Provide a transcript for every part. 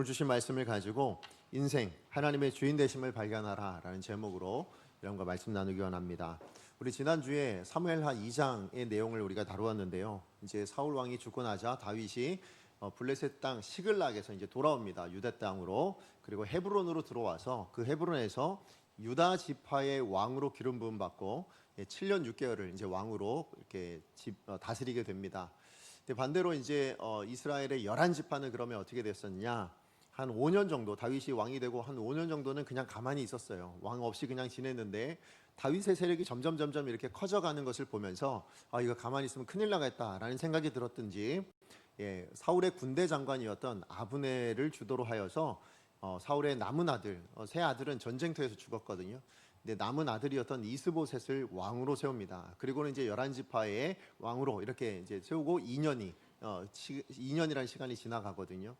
오늘 주신 말씀을 가지고 인생 하나님의 주인 되심을 발견하라 라는 제목으로 여러분과 말씀 나누기 원합니다. 우리 지난주에 사무엘하 2장의 내용을 우리가 다루었는데요. 이제 사울 왕이 죽고 나자 다윗이 블레셋 땅 시글락에서 이제 돌아옵니다. 유대 땅으로. 그리고 헤브론으로 들어와서 그 헤브론에서 유다 지파의 왕으로 기름 부음 받고 7년 6개월을 이제 왕으로 이렇게 다스리게 됩니다. 근데 반대로 이제 이스라엘의 11지파는 그러면 어떻게 됐었냐? 한 5년 정도 다윗이 왕이 되고 한 5년 정도는 그냥 가만히 있었어요. 왕 없이 그냥 지냈는데 다윗의 세력이 점점 이렇게 커져가는 것을 보면서 이거 가만히 있으면 큰일 나겠다라는 생각이 들었든지 사울의 군대 장관이었던 아브넬을 주도로 하여서 사울의 남은 아들, 세 아들은 전쟁터에서 죽었거든요. 근데 남은 아들이었던 이스보셋을 왕으로 세웁니다. 그리고는 이제 11지파의 왕으로 이렇게 이제 세우고 2년이라는 시간이 지나가거든요.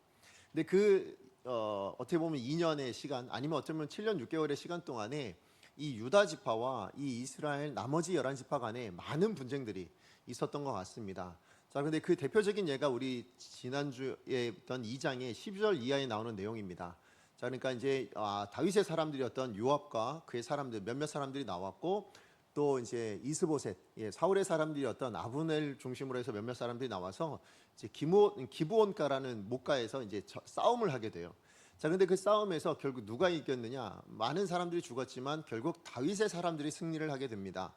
근데 어떻게 보면 2년의 시간 아니면 어쩌면 7년 6개월의 시간 동안에 이 유다 지파와 이 이스라엘 나머지 11지파 간에 많은 분쟁들이 있었던 것 같습니다. 자, 근데 그 대표적인 예가 우리 지난주에 했던 2장의 12절 이하에 나오는 내용입니다. 자, 그러니까 이제 다윗의 사람들이었던 요압과 그의 사람들 몇몇 사람들이 나왔고 또 이제 이스보셋, 사울의 사람들이었던 아브넬 중심으로 해서 몇몇 사람들이 나와서 이제 기브온가라는 목가에서 이제 싸움을 하게 돼요. 자, 근데 그 싸움에서 결국 누가 이겼느냐? 많은 사람들이 죽었지만 결국 다윗의 사람들이 승리를 하게 됩니다.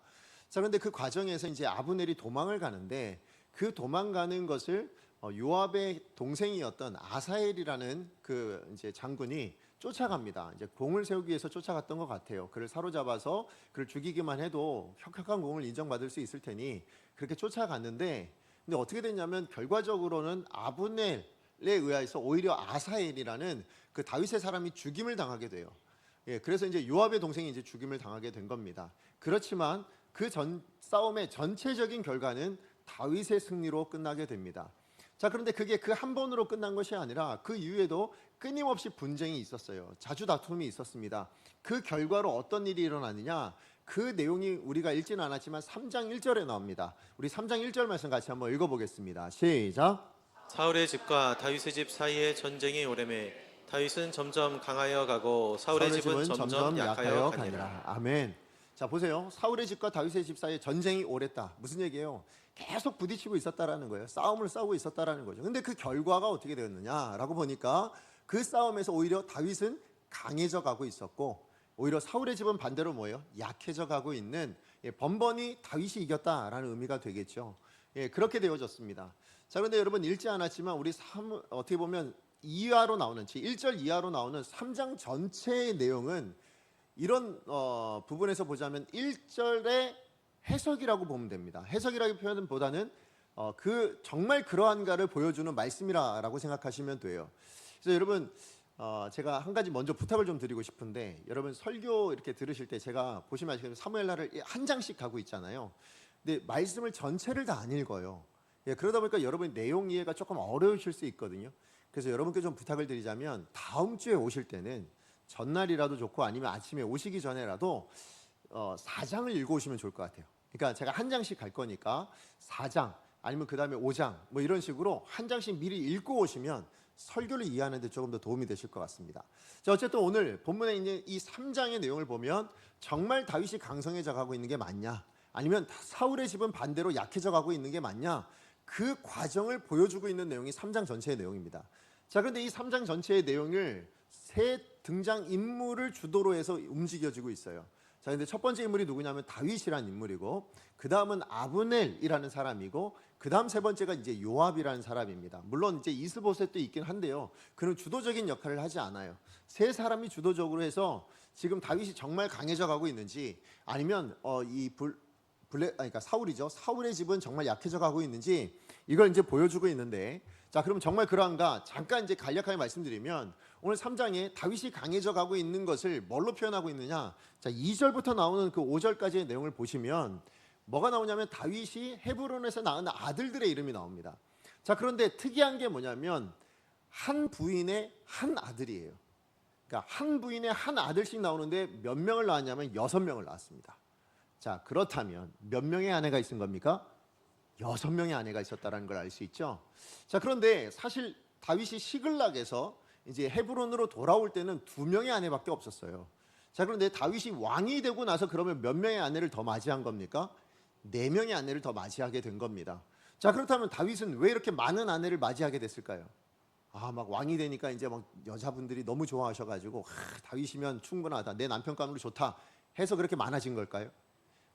자, 그런데 그 과정에서 이제 아브넬이 도망을 가는데 그 도망가는 것을 요압의 동생이었던 아사엘이라는 그 이제 장군이 쫓아갑니다. 이제 공을 세우기 위해서 쫓아갔던 것 같아요. 그를 사로잡아서 그를 죽이기만 해도 혁혁한 공을 인정받을 수 있을 테니 그렇게 쫓아갔는데, 근데 어떻게 됐냐면 결과적으로는 아브넬에 의해서 오히려 아사엘이라는 그 다윗의 사람이 죽임을 당하게 돼요. 그래서 이제 요압의 동생이 이제 죽임을 당하게 된 겁니다. 그렇지만 그 싸움의 전체적인 결과는 다윗의 승리로 끝나게 됩니다. 자, 그런데 그게 그 한 번으로 끝난 것이 아니라 그 이후에도 끊임없이 분쟁이 있었어요. 자주 다툼이 있었습니다. 그 결과로 어떤 일이 일어나느냐? 그 내용이 우리가 읽지는 않았지만 3장 1절에 나옵니다. 우리 3장 1절 말씀 같이 한번 읽어보겠습니다. 시작. 사울의 집과 다윗의 집 사이에 전쟁이 오래매 다윗은 점점 강하여 가고 사울의 집은 점점 약하여 가니라. 아멘. 자, 보세요. 사울의 집과 다윗의 집 사이에 전쟁이 오랬다. 무슨 얘기예요? 계속 부딪히고 있었다라는 거예요. 싸움을 싸우고 있었다라는 거죠. 근데 그 결과가 어떻게 되었느냐라고 보니까 그 싸움에서 오히려 다윗은 강해져 가고 있었고 오히려 사울의 집은 반대로 뭐예요? 약해져 가고 있는, 번번이 다윗이 이겼다라는 의미가 되겠죠. 그렇게 되어졌습니다. 자, 그런데 여러분 읽지 않았지만 우리 어떻게 보면 2화로 나오는 1절 이하로 나오는 3장 전체의 내용은 이런 부분에서 보자면 1절의 해석이라고 보면 됩니다. 해석이라고 표현보다는 정말 그러한가를 보여주는 말씀이라고 생각하시면 돼요. 그래서 여러분 제가 한 가지 먼저 부탁을 좀 드리고 싶은데, 여러분 설교 이렇게 들으실 때 제가 보시면 아시겠지만 사무엘하를 한 장씩 가고 있잖아요. 근데 말씀을 전체를 다 안 읽어요. 그러다 보니까 여러분 내용 이해가 조금 어려우실 수 있거든요. 그래서 여러분께 좀 부탁을 드리자면 다음 주에 오실 때는 전날이라도 좋고 아니면 아침에 오시기 전에라도 4장을 읽어오시면 좋을 것 같아요. 그러니까 제가 한 장씩 갈 거니까 4장 아니면 그 다음에 5장 뭐 이런 식으로 한 장씩 미리 읽고 오시면 설교를 이해하는 데 조금 더 도움이 되실 것 같습니다. 자, 어쨌든 오늘 본문에 있는 이 3장의 내용을 보면 정말 다윗이 강성해져 가고 있는 게 맞냐, 아니면 사울의 집은 반대로 약해져 가고 있는 게 맞냐, 그 과정을 보여주고 있는 내용이 3장 전체의 내용입니다. 자, 그런데 이 3장 전체의 내용을 세 등장 인물을 주도로 해서 움직여지고 있어요. 자, 근데 첫 번째 인물이 누구냐면 다윗이라는 인물이고, 그 다음은 아브넬이라는 사람이고, 그 다음 세 번째가 이제 요압이라는 사람입니다. 물론 이제 이스보셋도 있긴 한데요, 그는 주도적인 역할을 하지 않아요. 세 사람이 주도적으로 해서 지금 다윗이 정말 강해져 가고 있는지, 아니면 그러니까 사울이죠. 사울의 집은 정말 약해져 가고 있는지 이걸 이제 보여주고 있는데, 자, 그럼 정말 그러한가? 잠깐 이제 간략하게 말씀드리면 오늘 3장에 다윗이 강해져 가고 있는 것을 뭘로 표현하고 있느냐? 자, 2절부터 나오는 그 5절까지의 내용을 보시면 뭐가 나오냐면 다윗이 헤브론에서 낳은 아들들의 이름이 나옵니다. 자, 그런데 특이한 게 뭐냐면 한 부인의 한 아들이에요. 그러니까 한 부인의 한 아들씩 나오는데 몇 명을 낳았냐면 6명을 낳았습니다. 자, 그렇다면 몇 명의 아내가 있은 겁니까? 6명의 아내가 있었다는 걸 알 수 있죠. 자, 그런데 사실 다윗이 시글락에서 이제 헤브론으로 돌아올 때는 2명의 아내밖에 없었어요. 자, 그런데 다윗이 왕이 되고 나서 그러면 몇 명의 아내를 더 맞이한 겁니까? 4명의 아내를 더 맞이하게 된 겁니다. 자, 그렇다면 다윗은 왜 이렇게 많은 아내를 맞이하게 됐을까요? 막 왕이 되니까 이제 막 여자분들이 너무 좋아하셔가지고 다윗이면 충분하다, 내 남편감으로 좋다 해서 그렇게 많아진 걸까요?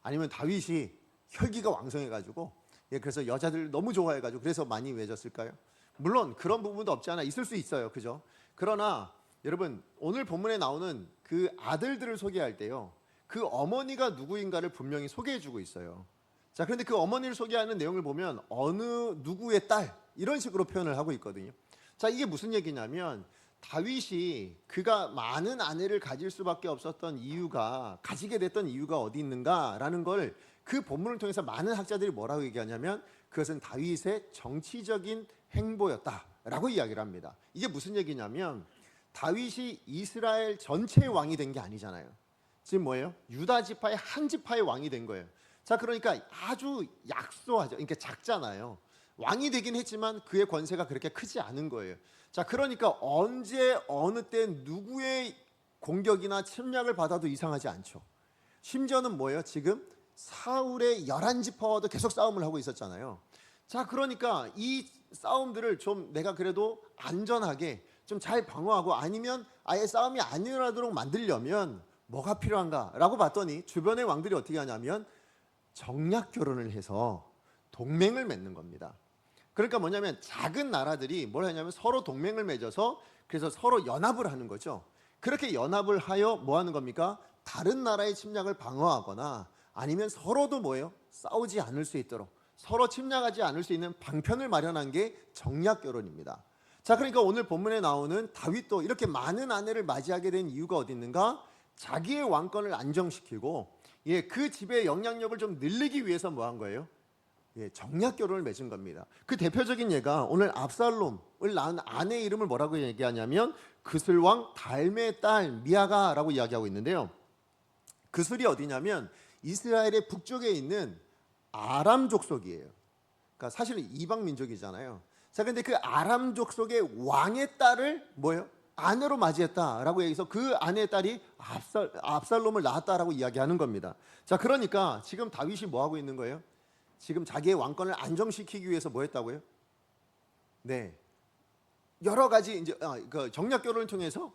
아니면 다윗이 혈기가 왕성해가지고 그래서 여자들 너무 좋아해가지고 그래서 많이 맺었을까요? 물론 그런 부분도 없지 않아 있을 수 있어요, 그죠? 그러나 여러분, 오늘 본문에 나오는 그 아들들을 소개할 때요, 그 어머니가 누구인가를 분명히 소개해주고 있어요. 자, 그런데 그 어머니를 소개하는 내용을 보면 어느 누구의 딸 이런 식으로 표현을 하고 있거든요. 자, 이게 무슨 얘기냐면 다윗이 그가 많은 아내를 가질 수밖에 없었던 이유가, 가지게 됐던 이유가 어디 있는가라는 걸 그 본문을 통해서 많은 학자들이 뭐라고 얘기하냐면 그것은 다윗의 정치적인 행보였다라고 이야기를 합니다. 이게 무슨 얘기냐면 다윗이 이스라엘 전체의 왕이 된 게 아니잖아요. 지금 뭐예요? 유다 지파의 한 지파의 왕이 된 거예요. 자, 그러니까 아주 약소하죠. 그러니까 작잖아요. 왕이 되긴 했지만 그의 권세가 그렇게 크지 않은 거예요. 자, 그러니까 언제 어느 때 누구의 공격이나 침략을 받아도 이상하지 않죠. 심지어는 뭐예요? 지금 사울의 11지파와도 계속 싸움을 하고 있었잖아요. 자, 그러니까 이 싸움들을 좀 내가 그래도 안전하게 좀 잘 방어하고 아니면 아예 싸움이 안 일어나도록 만들려면 뭐가 필요한가라고 봤더니 주변의 왕들이 어떻게 하냐면 정략 결혼을 해서 동맹을 맺는 겁니다. 그러니까 뭐냐면 작은 나라들이 뭘 하냐면 서로 동맹을 맺어서 그래서 서로 연합을 하는 거죠. 그렇게 연합을 하여 뭐 하는 겁니까? 다른 나라의 침략을 방어하거나 아니면 서로도 뭐예요? 싸우지 않을 수 있도록 서로 침략하지 않을 수 있는 방편을 마련한 게 정략 결혼입니다. 자, 그러니까 오늘 본문에 나오는 다윗도 이렇게 많은 아내를 맞이하게 된 이유가 어디 있는가? 자기의 왕권을 안정시키고 그 집의 영향력을 좀 늘리기 위해서 뭐 한 거예요? 정략 결혼을 맺은 겁니다. 그 대표적인 예가 오늘 압살롬을 낳은 아내 이름을 뭐라고 얘기하냐면 그슬 왕 달메의 딸 미아가라고 이야기하고 있는데요. 그슬이 어디냐면 이스라엘의 북쪽에 있는 아람 족속이에요. 그러니까 사실은 이방 민족이잖아요. 자, 근데 그 아람 족속의 왕의 딸을 뭐예요? 아내로 맞이했다라고 얘기해서 그 아내의 딸이 압살롬을 낳았다라고 이야기하는 겁니다. 자, 그러니까 지금 다윗이 뭐 하고 있는 거예요? 지금 자기의 왕권을 안정시키기 위해서 뭐 했다고요? 네, 여러 가지 이제 그 정략 결혼을 통해서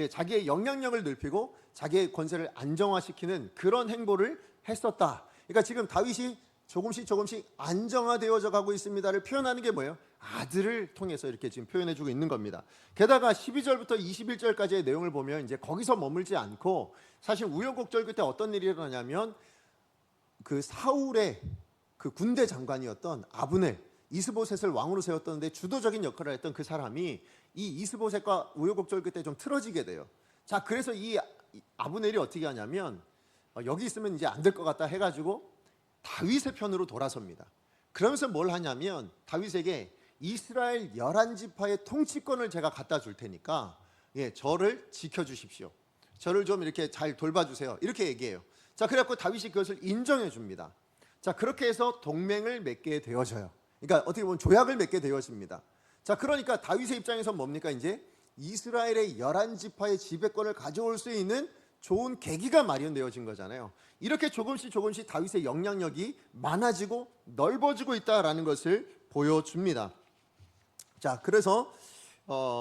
자기의 영향력을 넓히고 자기의 권세를 안정화시키는 그런 행보를 했었다. 그러니까 지금 다윗이 조금씩 안정화되어져 가고 있습니다를 표현하는 게 뭐예요? 아들을 통해서 이렇게 지금 표현해주고 있는 겁니다. 게다가 12절부터 21절까지의 내용을 보면 이제 거기서 머물지 않고 사실 우여곡절 끝에 어떤 일이 일어나냐면 그 사울의 그 군대 장관이었던 아브넬, 이스보셋을 왕으로 세웠던데 주도적인 역할을 했던 그 사람이 이 이스보셋과 우여곡절 끝에 좀 틀어지게 돼요. 자, 그래서 이 아브넬이 어떻게 하냐면 여기 있으면 이제 안 될 것 같다 해가지고 다윗의 편으로 돌아섭니다. 그러면서 뭘 하냐면 다윗에게 이스라엘 11지파의 통치권을 제가 갖다 줄 테니까 저를 지켜주십시오. 저를 좀 이렇게 잘 돌봐주세요. 이렇게 얘기해요. 자, 그래갖고 다윗이 그것을 인정해 줍니다. 자, 그렇게 해서 동맹을 맺게 되어져요. 그러니까 어떻게 보면 조약을 맺게 되어집니다. 자, 그러니까 다윗의 입장에서 뭡니까? 이제 이스라엘의 11지파의 지배권을 가져올 수 있는 좋은 계기가 마련되어진 거잖아요. 이렇게 조금씩 다윗의 영향력이 많아지고 넓어지고 있다라는 것을 보여줍니다. 자, 그래서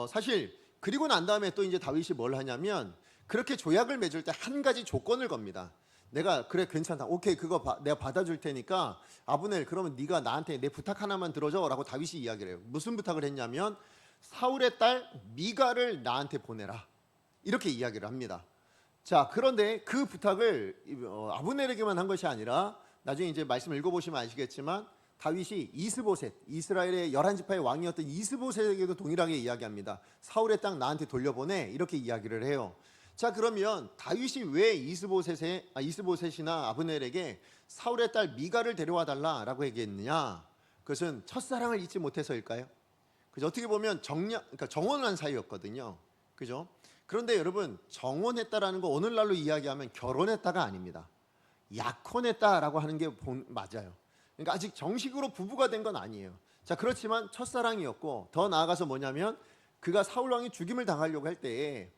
사실 그리고 난 다음에 또 이제 다윗이 뭘 하냐면 그렇게 조약을 맺을 때 한 가지 조건을 겁니다. 내가 그래 괜찮다, 오케이, 그거 내가 받아줄 테니까 아브넬 그러면 네가 나한테 내 부탁 하나만 들어줘라고 다윗이 이야기를 해요. 무슨 부탁을 했냐면 사울의 딸 미가를 나한테 보내라, 이렇게 이야기를 합니다. 자, 그런데 그 부탁을 아브넬에게만 한 것이 아니라 나중에 이제 말씀 읽어보시면 아시겠지만 다윗이 이스보셋, 이스라엘의 11지파의 왕이었던 이스보셋에게도 동일하게 이야기합니다. 사울의 땅 나한테 돌려보내, 이렇게 이야기를 해요. 자, 그러면 다윗이 왜 이스보셋이나 아브넬에게 사울의 딸 미가를 데려와 달라라고 얘기했느냐? 그것은 첫사랑을 잊지 못해서일까요? 그죠? 어떻게 보면 그러니까 정혼한 사이였거든요. 그죠? 그런데 여러분, 정혼했다라는 거 오늘날로 이야기하면 결혼했다가 아닙니다. 약혼했다라고 하는 게 맞아요. 그러니까 아직 정식으로 부부가 된 건 아니에요. 자, 그렇지만 첫사랑이었고 더 나아가서 뭐냐면 그가 사울 왕이 죽임을 당하려고 할 때에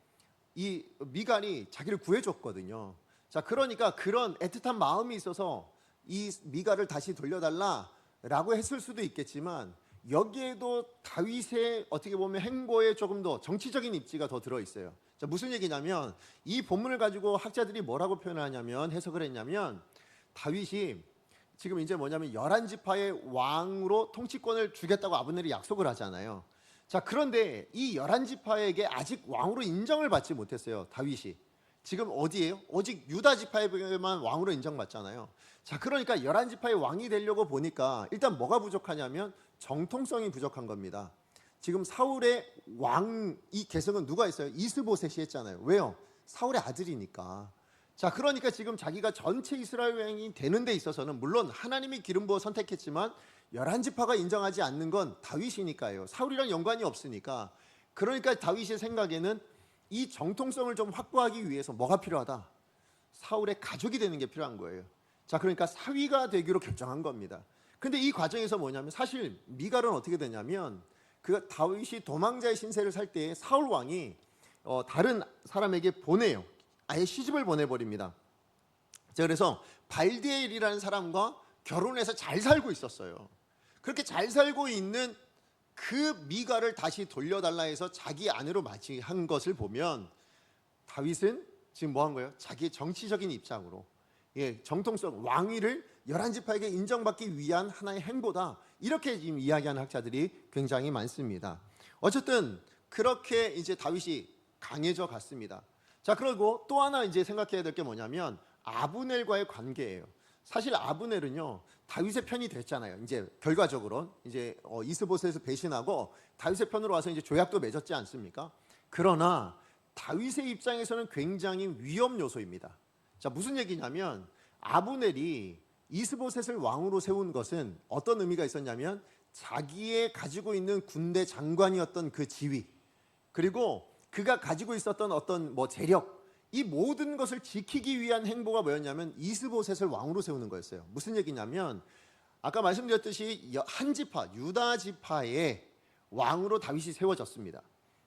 이 미갈이 자기를 구해줬거든요. 자, 그러니까 그런 애틋한 마음이 있어서 이 미갈을 다시 돌려달라라고 했을 수도 있겠지만, 여기에도 다윗의 어떻게 보면 행보에 조금 더 정치적인 입지가 더 들어 있어요. 자, 무슨 얘기냐면 이 본문을 가지고 학자들이 뭐라고 표현하냐면, 해석을 했냐면, 다윗이 지금 이제 뭐냐면 11지파의 왕으로 통치권을 주겠다고 아브넬이 약속을 하잖아요. 자, 그런데 이 11지파에게 아직 왕으로 인정을 받지 못했어요, 다윗이. 지금 어디예요? 오직 유다 지파에게만 왕으로 인정받잖아요. 자, 그러니까 11지파의 왕이 되려고 보니까 일단 뭐가 부족하냐면 정통성이 부족한 겁니다. 지금 사울의 왕이 계승은 누가 했어요? 이스보셋이 했잖아요. 왜요? 사울의 아들이니까. 자, 그러니까 지금 자기가 전체 이스라엘 왕이 되는 데 있어서는 물론 하나님이 기름 부어 선택했지만 11지파가 인정하지 않는 건 다윗이니까요. 사울이랑 연관이 없으니까. 그러니까 다윗의 생각에는 이 정통성을 좀 확보하기 위해서 뭐가 필요하다? 사울의 가족이 되는 게 필요한 거예요. 자, 그러니까 사위가 되기로 결정한 겁니다. 근데 이 과정에서 뭐냐면, 사실 미갈은 어떻게 되냐면, 그 다윗이 도망자의 신세를 살 때 사울 왕이 다른 사람에게 보내요. 아예 시집을 보내버립니다. 자, 그래서 발디엘이라는 사람과 결혼해서 잘 살고 있었어요. 그렇게 잘 살고 있는 그 미갈을 다시 돌려달라 해서 자기 아내로 맞이한 것을 보면, 다윗은 지금 뭐 한 거예요? 자기의 정치적인 입장으로, 정통성, 왕위를 11지파에게 인정받기 위한 하나의 행보다, 이렇게 지금 이야기하는 학자들이 굉장히 많습니다. 어쨌든 그렇게 이제 다윗이 강해져 갔습니다. 자, 그리고 또 하나 이제 생각해야 될 게 뭐냐면 아브넬과의 관계예요. 사실 아브넬은요, 다윗의 편이 됐잖아요. 이제 결과적으로 이제 이스보셋에서 배신하고 다윗의 편으로 와서 이제 조약도 맺었지 않습니까? 그러나 다윗의 입장에서는 굉장히 위험 요소입니다. 자, 무슨 얘기냐면, 아브넬이 이스보셋을 왕으로 세운 것은 어떤 의미가 있었냐면, 자기의 가지고 있는 군대 장관이었던 그 지위, 그리고 그가 가지고 있었던 어떤 재력, 이 모든 것을 지키기 위한 행보가 뭐였냐면 이스보셋을 왕으로 세우는 거였어요. 무슨 얘기냐면, 아까 말씀드렸듯이 한 지파, 유다 지파의 왕으로 다윗이 세워졌습니다.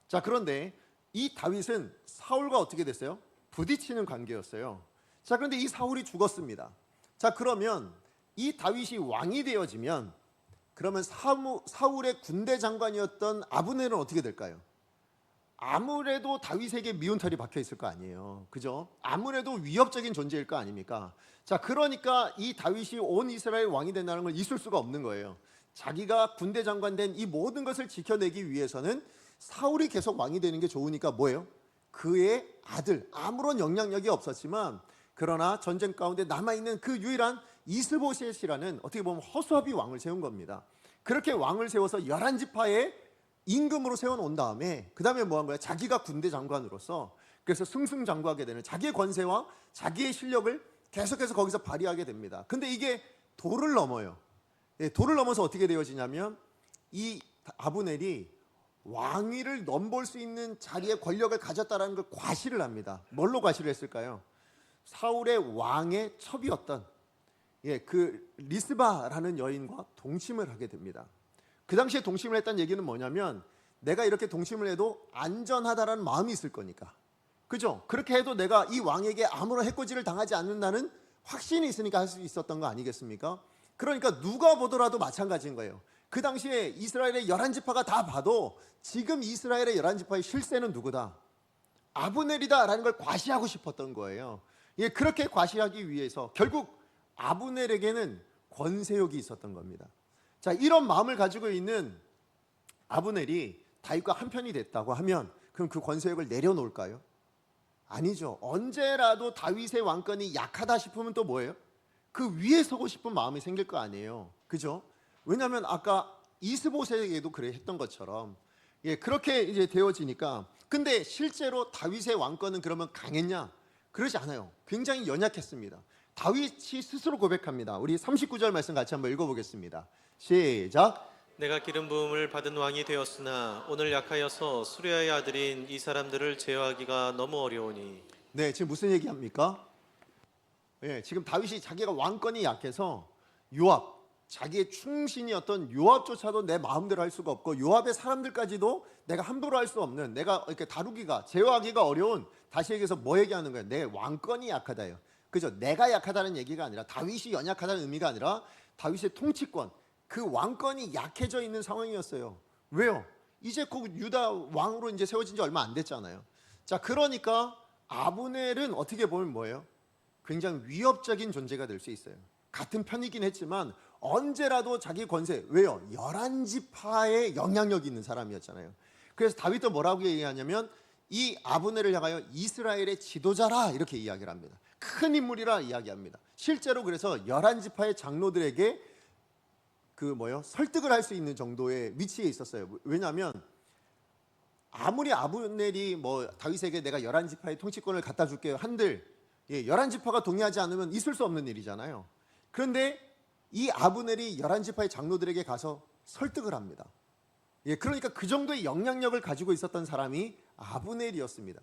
자, 그런데 이 다윗은 사울과 어떻게 됐어요? 부딪히는 관계였어요. 자, 그런데 이 사울이 죽었습니다. 자, 그러면 이 다윗이 왕이 되어지면, 그러면 사울의 군대 장관이었던 아브넬은 어떻게 될까요? 아무래도 다윗에게 미운털이 박혀 있을 거 아니에요. 그죠? 아무래도 위협적인 존재일 거 아닙니까? 자, 그러니까 이 다윗이 온 이스라엘 왕이 된다는 걸 있을 수가 없는 거예요. 자기가 군대 장관 된 이 모든 것을 지켜내기 위해서는 사울이 계속 왕이 되는 게 좋으니까 뭐예요? 그의 아들, 아무런 영향력이 없었지만 그러나 전쟁 가운데 남아있는 그 유일한 이스보셋이라는, 어떻게 보면 허수아비 왕을 세운 겁니다. 그렇게 왕을 세워서 11지파의 임금으로 세워놓은 다음에 그 다음에 뭐 한 거야? 자기가 군대 장관으로서 그래서 승승장구하게 되는, 자기의 권세와 자기의 실력을 계속해서 거기서 발휘하게 됩니다. 근데 이게 도를 넘어요. 도를 넘어서 어떻게 되어지냐면, 이 아브넬이 왕위를 넘볼 수 있는 자리에 권력을 가졌다는 걸 과시를 합니다. 뭘로 과시를 했을까요? 사울의 왕의 첩이었던 그 리스바라는 여인과 동침을 하게 됩니다. 그 당시에 동침을 했다는 얘기는 뭐냐면, 내가 이렇게 동침을 해도 안전하다라는 마음이 있을 거니까, 그죠? 그렇게 해도 내가 이 왕에게 아무런 해코지를 당하지 않는다는 확신이 있으니까 할 수 있었던 거 아니겠습니까? 그러니까 누가 보더라도 마찬가지인 거예요. 그 당시에 이스라엘의 11지파가 다 봐도 지금 이스라엘의 11지파의 실세는 누구다? 아브넬이다 라는 걸 과시하고 싶었던 거예요. 그렇게 과시하기 위해서 결국 아브넬에게는 권세욕이 있었던 겁니다. 자, 이런 마음을 가지고 있는 아브넬이 다윗과 한편이 됐다고 하면, 그럼 그 권세욕을 내려놓을까요? 아니죠. 언제라도 다윗의 왕권이 약하다 싶으면 또 뭐예요? 그 위에 서고 싶은 마음이 생길 거 아니에요. 그죠? 왜냐하면 아까 이스보셋에게도 그래 했던 것처럼 그렇게 이제 되어지니까. 근데 실제로 다윗의 왕권은 그러면 강했냐? 그러지 않아요. 굉장히 연약했습니다. 다윗이 스스로 고백합니다. 우리 39절 말씀 같이 한번 읽어보겠습니다. 시작. 내가 기름 부음을 받은 왕이 되었으나 오늘 약하여서 수리아의 아들인 이 사람들을 제어하기가 너무 어려우니. 네, 지금 무슨 얘기합니까? 지금 다윗이 자기가 왕권이 약해서 요압, 자기의 충신이었던 요압조차도 내 마음대로 할 수가 없고, 요압의 사람들까지도 내가 함부로 할 수 없는, 내가 이렇게 다루기가 제어하기가 어려운, 다시 얘기해서 뭐 얘기하는 거예요? 내 왕권이 약하다요. 그죠? 내가 약하다는 얘기가 아니라, 다윗이 연약하다는 의미가 아니라 다윗의 통치권, 그 왕권이 약해져 있는 상황이었어요. 왜요? 이제 곧 유다 왕으로 이제 세워진 지 얼마 안 됐잖아요. 자, 그러니까 아브넬은 어떻게 보면 뭐예요? 굉장히 위협적인 존재가 될 수 있어요. 같은 편이긴 했지만 언제라도 자기 권세, 왜요? 11지파의 영향력이 있는 사람이었잖아요. 그래서 다윗도 뭐라고 얘기하냐면 이 아브넬을 향하여 이스라엘의 지도자라 이렇게 이야기를 합니다. 큰 인물이라 이야기합니다. 실제로 그래서 11지파의 장로들에게 설득을 할 수 있는 정도의 위치에 있었어요. 왜냐하면 아무리 아브넬이 다윗에게 내가 11지파의 통치권을 갖다 줄게요 한들 11지파가 동의하지 않으면 있을 수 없는 일이잖아요. 그런데 이 아브넬이 11지파의 장로들에게 가서 설득을 합니다. 그러니까 그 정도의 영향력을 가지고 있었던 사람이 아브넬이었습니다.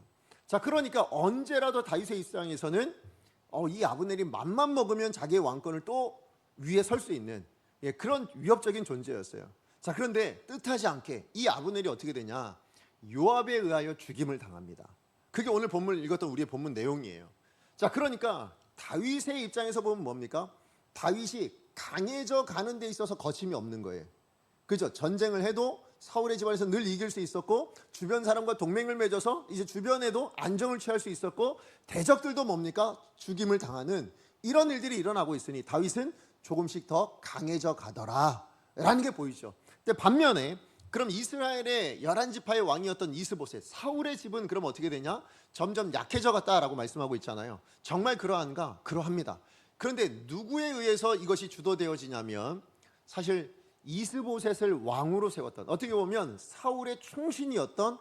자, 그러니까 언제라도 다윗의 입장에서는 이 아브넬이 맘만 먹으면 자기의 왕권을 또 위에 설 수 있는 그런 위협적인 존재였어요. 자, 그런데 뜻하지 않게 이 아브넬이 어떻게 되냐? 요압에 의하여 죽임을 당합니다. 그게 오늘 본문 읽었던 우리의 본문 내용이에요. 자, 그러니까 다윗의 입장에서 보면 뭡니까? 다윗이 강해져 가는 데 있어서 거침이 없는 거예요. 그죠? 전쟁을 해도 사울의 집안에서 늘 이길 수 있었고, 주변 사람과 동맹을 맺어서 이제 주변에도 안정을 취할 수 있었고, 대적들도 뭡니까? 죽임을 당하는 이런 일들이 일어나고 있으니 다윗은 조금씩 더 강해져 가더라 라는 게 보이죠. 근데 반면에 그럼 이스라엘의 11지파의 왕이었던 이스보셋, 사울의 집은 그럼 어떻게 되냐? 점점 약해져 갔다라고 말씀하고 있잖아요. 정말 그러한가? 그러합니다. 그런데 누구에 의해서 이것이 주도되어지냐면 사실 이스보셋을 왕으로 세웠던, 어떻게 보면 사울의 충신이었던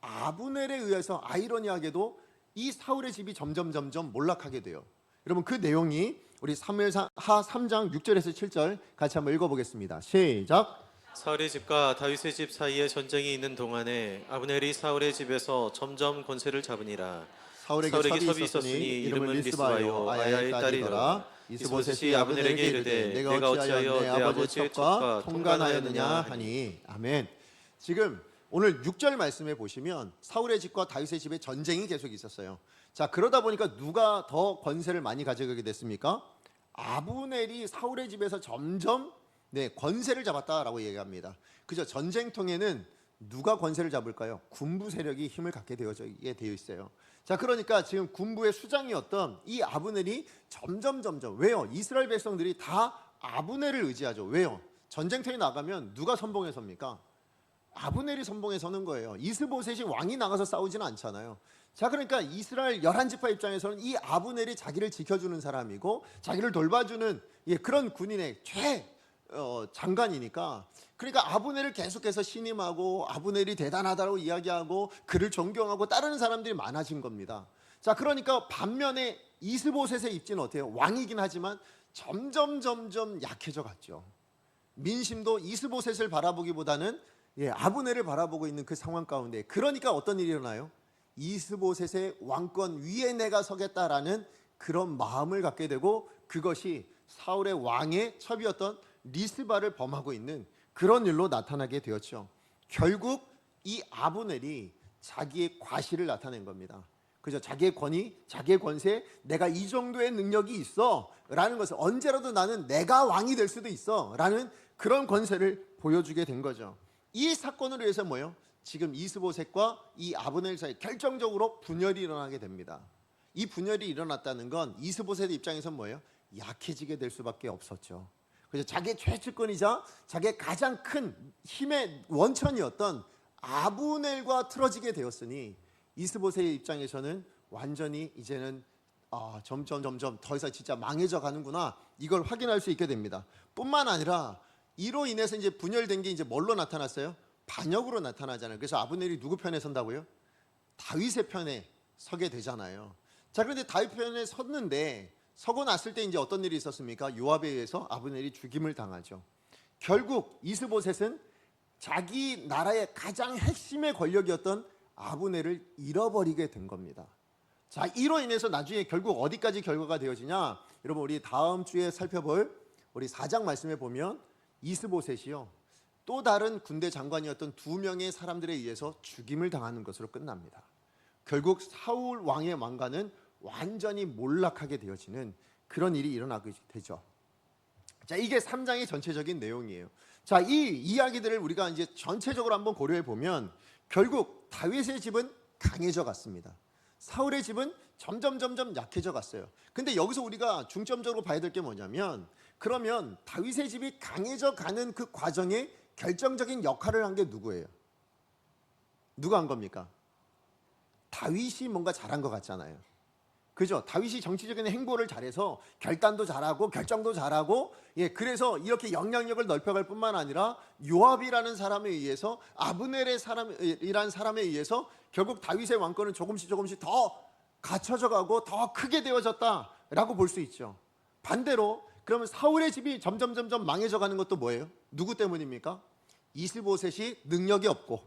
아브넬에 의해서 아이러니하게도 이 사울의 집이 점점 몰락하게 돼요. 여러분, 그 내용이 우리 사무엘하 3장 6절에서 7절 같이 한번 읽어보겠습니다. 시작. 사울의 집과 다윗의 집 사이에 전쟁이 있는 동안에 아브넬이 사울의 집에서 점점 권세를 잡으니라. 사울에게 첩이 있었으니 이름은 리스바요 아야의 딸이더라. 이스보셋이 아브넬에게 이르되 내가 어찌하여 내 아버지의 첩과 통간하였느냐 하니. 아멘. 지금 오늘 6절 말씀에 보시면 사울의 집과 다윗의 집의 전쟁이 계속 있었어요. 자, 그러다 보니까 누가 더 권세를 많이 가져가게 됐습니까? 아브넬이 사울의 집에서 점점 권세를 잡았다라고 얘기합니다. 그죠? 전쟁통에는 누가 권세를 잡을까요? 군부 세력이 힘을 갖게 되어 있어요. 자, 그러니까 지금 군부의 수장이었던 이 아브넬이 점점 왜요? 이스라엘 백성들이 다 아브넬을 의지하죠. 왜요? 전쟁터에 나가면 누가 선봉에 섭니까? 아브넬이 선봉에 서는 거예요. 이스보셋이 왕이 나가서 싸우지는 않잖아요. 자, 그러니까 이스라엘 11지파 입장에서는 이 아브넬이 자기를 지켜주는 사람이고 자기를 돌봐주는 그런 군인의 장관이니까, 그러니까 아브넬을 계속해서 신임하고 아브넬이 대단하다고 이야기하고 그를 존경하고 따르는 사람들이 많아진 겁니다. 자, 그러니까 반면에 이스보셋의 입지는 어때요? 왕이긴 하지만 점점 약해져 갔죠. 민심도 이스보셋을 바라보기보다는 아브넬을 바라보고 있는 그 상황 가운데, 그러니까 어떤 일이 일어나요? 이스보셋의 왕권 위에 내가 서겠다라는 그런 마음을 갖게 되고, 그것이 사울의 왕의 첩이었던 리스바를 범하고 있는 그런 일로 나타나게 되었죠. 결국 이 아브넬이 자기의 과실을 나타낸 겁니다. 그죠? 자기의 권위, 자기의 권세, 내가 이 정도의 능력이 있어 라는 것을, 언제라도 나는 내가 왕이 될 수도 있어 라는 그런 권세를 보여주게 된 거죠. 이 사건으로 해서 뭐예요? 지금 이스보셋과 이 아브넬 사이 결정적으로 분열이 일어나게 됩니다. 이 분열이 일어났다는 건 이스보셋의 입장에서는 뭐예요? 약해지게 될 수밖에 없었죠. 그래서 자기의 최측근이자 자기의 가장 큰 힘의 원천이었던 아브넬과 틀어지게 되었으니 이스보셋의 입장에서는 완전히 이제는 점점 더 이상 진짜 망해져 가는구나, 이걸 확인할 수 있게 됩니다. 뿐만 아니라 이로 인해서 이제 분열된 게 이제 뭘로 나타났어요? 반역으로 나타나잖아요. 그래서 아브넬이 누구 편에 선다고요? 다윗의 편에 서게 되잖아요. 자, 그런데 다윗 편에 섰는데, 서고 났을 때 이제 어떤 일이 있었습니까? 요압에 의해서 아브넬이 죽임을 당하죠. 결국 이스보셋은 자기 나라의 가장 핵심의 권력이었던 아브넬을 잃어버리게 된 겁니다. 자, 이로 인해서 나중에 결국 어디까지 결과가 되어지냐? 여러분, 우리 다음 주에 살펴볼 우리 4장 말씀에 보면 이스보셋이요, 또 다른 군대 장관이었던 2명의 사람들에 의해서 죽임을 당하는 것으로 끝납니다. 결국 사울 왕의 왕가는 완전히 몰락하게 되어지는 그런 일이 일어나게 되죠. 자, 이게 3장의 전체적인 내용이에요. 자, 이 이야기들을 우리가 이제 전체적으로 한번 고려해 보면 결국 다윗의 집은 강해져 갔습니다. 사울의 집은 점점 약해져 갔어요. 근데 여기서 우리가 중점적으로 봐야 될 게 뭐냐면, 그러면 다윗의 집이 강해져 가는 그 과정에 결정적인 역할을 한 게 누구예요? 누가 한 겁니까? 다윗이 뭔가 잘한 것 같잖아요. 그죠? 다윗이 정치적인 행보를 잘해서 결단도 잘하고 결정도 잘하고, 그래서 이렇게 영향력을 넓혀갈 뿐만 아니라 요압이라는 사람에 의해서, 아브넬이라는 사람에 의해서 결국 다윗의 왕권은 조금씩 더 갖춰져 가고 더 크게 되어졌다라고 볼 수 있죠. 반대로 그러면 사울의 집이 점점 망해져 가는 것도 뭐예요? 누구 때문입니까? 이스보셋이 능력이 없고,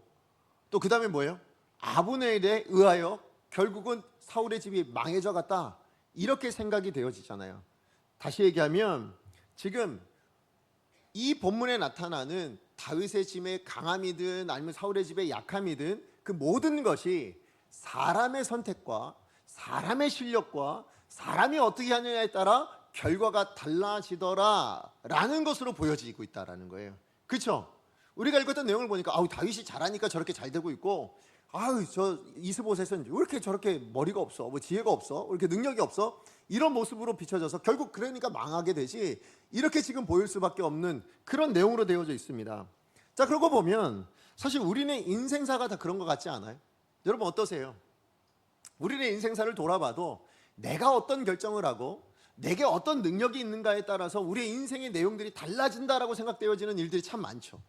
또 그 다음에 뭐예요? 아브넬에 의하여 결국은 사울의 집이 망해져 갔다, 이렇게 생각이 되어지잖아요. 다시 얘기하면 지금 이 본문에 나타나는 다윗의 집의 강함이든 아니면 사울의 집의 약함이든 그 모든 것이 사람의 선택과 사람의 실력과 사람이 어떻게 하느냐에 따라 결과가 달라지더라라는 것으로 보여지고 있다라는 거예요. 그렇죠? 우리가 읽었던 내용을 보니까 다윗이 잘하니까 저렇게 잘 되고 있고, 저 이스보셋은 왜 이렇게 저렇게 머리가 없어, 뭐 지혜가 없어, 왜 이렇게 능력이 없어, 이런 모습으로 비춰져서 결국 그러니까 망하게 되지, 이렇게 지금 보일 수밖에 없는 그런 내용으로 되어져 있습니다. 자, 그러고 보면 사실 우리네 인생사가 다 그런 것 같지 않아요? 여러분 어떠세요? 우리네 인생사를 돌아봐도 내가 어떤 결정을 하고 내게 어떤 능력이 있는가에 따라서 우리의 인생의 내용들이 달라진다라고 생각되어지는 일들이 참 많죠.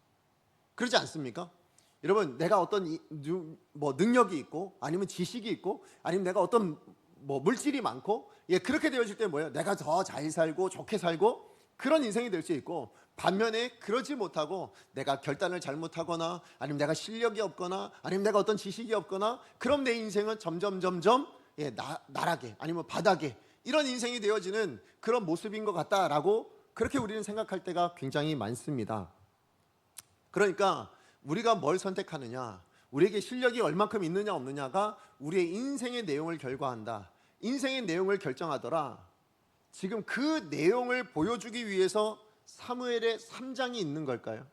그렇지 않습니까? 여러분, 내가 어떤 능력이 있고 아니면 지식이 있고 아니면 내가 어떤 물질이 많고, 그렇게 되어질 때 뭐예요? 내가 더 잘 살고 좋게 살고 그런 인생이 될 수 있고, 반면에 그러지 못하고 내가 결단을 잘못하거나 아니면 내가 실력이 없거나 아니면 내가 어떤 지식이 없거나, 그럼 내 인생은 점점 나락에 아니면 바닥에 이런 인생이 되어지는 그런 모습인 것 같다라고 그렇게 우리는 생각할 때가 굉장히 많습니다. 그러니까 우리가 뭘 선택하느냐, 우리에게 실력이 얼만큼 있느냐 없느냐가 우리의 인생의 내용을 결과한다, 인생의 내용을 결정하더라. 지금 그 내용을 보여주기 위해서 사무엘의 3장이 있는 걸까요?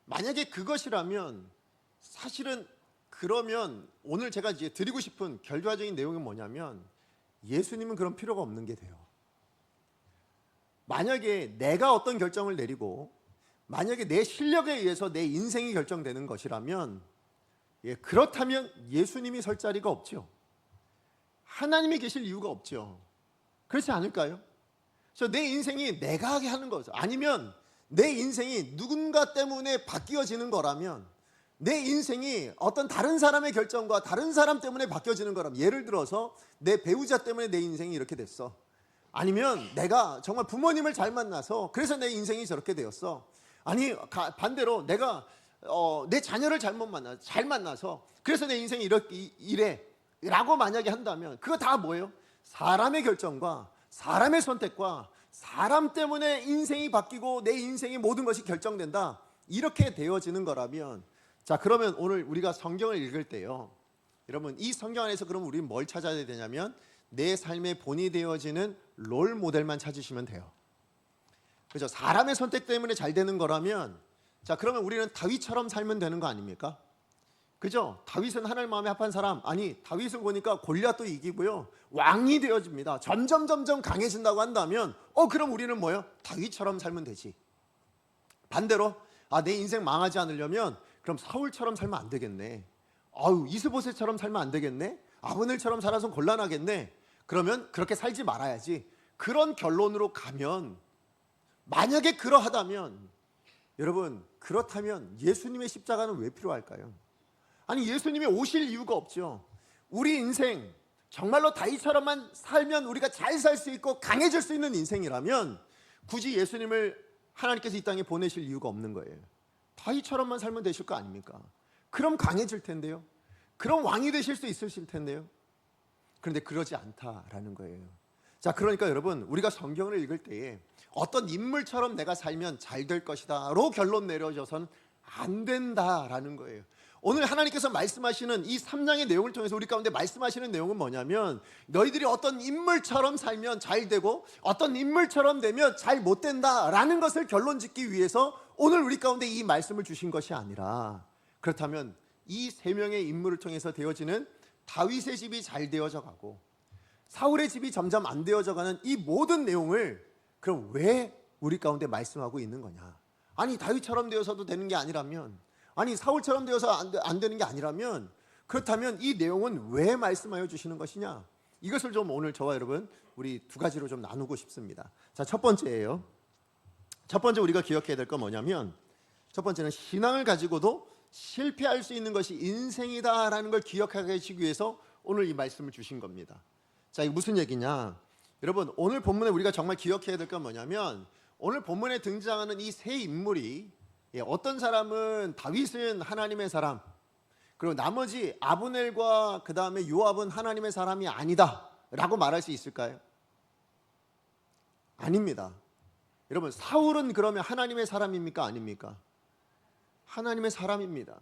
만약에 그것이라면 사실은, 그러면 오늘 제가 이제 드리고 싶은 결과적인 내용은 뭐냐면, 예수님은 그런 필요가 없는 게 돼요. 만약에 내가 어떤 결정을 내리고 만약에 내 실력에 의해서 내 인생이 결정되는 것이라면, 그렇다면 예수님이 설 자리가 없죠. 하나님이 계실 이유가 없죠. 그렇지 않을까요? 그래서 내 인생이 내가 하게 하는 거죠. 아니면 내 인생이 누군가 때문에 바뀌어지는 거라면, 내 인생이 어떤 다른 사람의 결정과 다른 사람 때문에 바뀌어지는 거라면, 예를 들어서 내 배우자 때문에 내 인생이 이렇게 됐어, 아니면 내가 정말 부모님을 잘 만나서 그래서 내 인생이 저렇게 되었어, 아니 반대로 내가 내 자녀를 잘 만나서 그래서 내 인생이 이래 라고 만약에 한다면, 그거 다 뭐예요? 사람의 결정과 사람의 선택과 사람 때문에 인생이 바뀌고 내 인생의 모든 것이 결정된다, 이렇게 되어지는 거라면, 자, 그러면 오늘 우리가 성경을 읽을 때요, 여러분 이 성경 안에서 그럼 우리는 뭘 찾아야 되냐면, 내 삶의 본이 되어지는 롤 모델만 찾으시면 돼요. 그죠? 사람의 선택 때문에 잘 되는 거라면, 자, 그러면 우리는 다윗처럼 살면 되는 거 아닙니까? 그죠? 다윗은 하나님 마음에 합한 사람, 아니 다윗은 보니까 골리앗도 이기고요, 왕이 되어집니다. 점점 강해진다고 한다면, 그럼 우리는 뭐예요? 다윗처럼 살면 되지. 반대로 내 인생 망하지 않으려면 그럼 사울처럼 살면 안 되겠네, 이스보셋처럼 살면 안 되겠네, 아브넬처럼 살아서 곤란하겠네, 그러면 그렇게 살지 말아야지, 그런 결론으로 가면, 만약에 그러하다면, 여러분 그렇다면 예수님의 십자가는 왜 필요할까요? 아니 예수님이 오실 이유가 없죠. 우리 인생 정말로 다윗처럼만 살면 우리가 잘 살 수 있고 강해질 수 있는 인생이라면 굳이 예수님을 하나님께서 이 땅에 보내실 이유가 없는 거예요. 다윗처럼만 살면 되실 거 아닙니까? 그럼 강해질 텐데요, 그럼 왕이 되실 수 있으실 텐데요. 그런데 그러지 않다라는 거예요. 자, 그러니까 여러분 우리가 성경을 읽을 때에 어떤 인물처럼 내가 살면 잘 될 것이다로 결론 내려져선 안 된다라는 거예요. 오늘 하나님께서 말씀하시는 이 3장의 내용을 통해서 우리 가운데 말씀하시는 내용은 뭐냐면, 너희들이 어떤 인물처럼 살면 잘 되고 어떤 인물처럼 되면 잘 못 된다라는 것을 결론 짓기 위해서 오늘 우리 가운데 이 말씀을 주신 것이 아니라, 그렇다면 이 세 명의 인물을 통해서 되어지는 다윗의 집이 잘 되어져 가고 사울의 집이 점점 안 되어져 가는 이 모든 내용을 그럼 왜 우리 가운데 말씀하고 있는 거냐? 아니, 다윗처럼 되어서도 되는 게 아니라면, 아니 사울처럼 되어서 안 되는 게 아니라면, 그렇다면 이 내용은 왜 말씀하여 주시는 것이냐? 이것을 좀 오늘 저와 여러분 우리 두 가지로 좀 나누고 싶습니다. 자, 첫 번째예요. 첫 번째 우리가 기억해야 될 건 뭐냐면, 첫 번째는 신앙을 가지고도 실패할 수 있는 것이 인생이다라는 걸 기억하게 하시기 위해서 오늘 이 말씀을 주신 겁니다. 자, 이게 무슨 얘기냐? 여러분, 오늘 본문에 우리가 정말 기억해야 될 건 뭐냐면, 오늘 본문에 등장하는 이 세 인물이, 어떤 사람은 다윗은 하나님의 사람, 그리고 나머지 아브넬과 그 다음에 요압은 하나님의 사람이 아니다 라고 말할 수 있을까요? 아닙니다. 여러분, 사울은 그러면 하나님의 사람입니까? 아닙니까? 하나님의 사람입니다.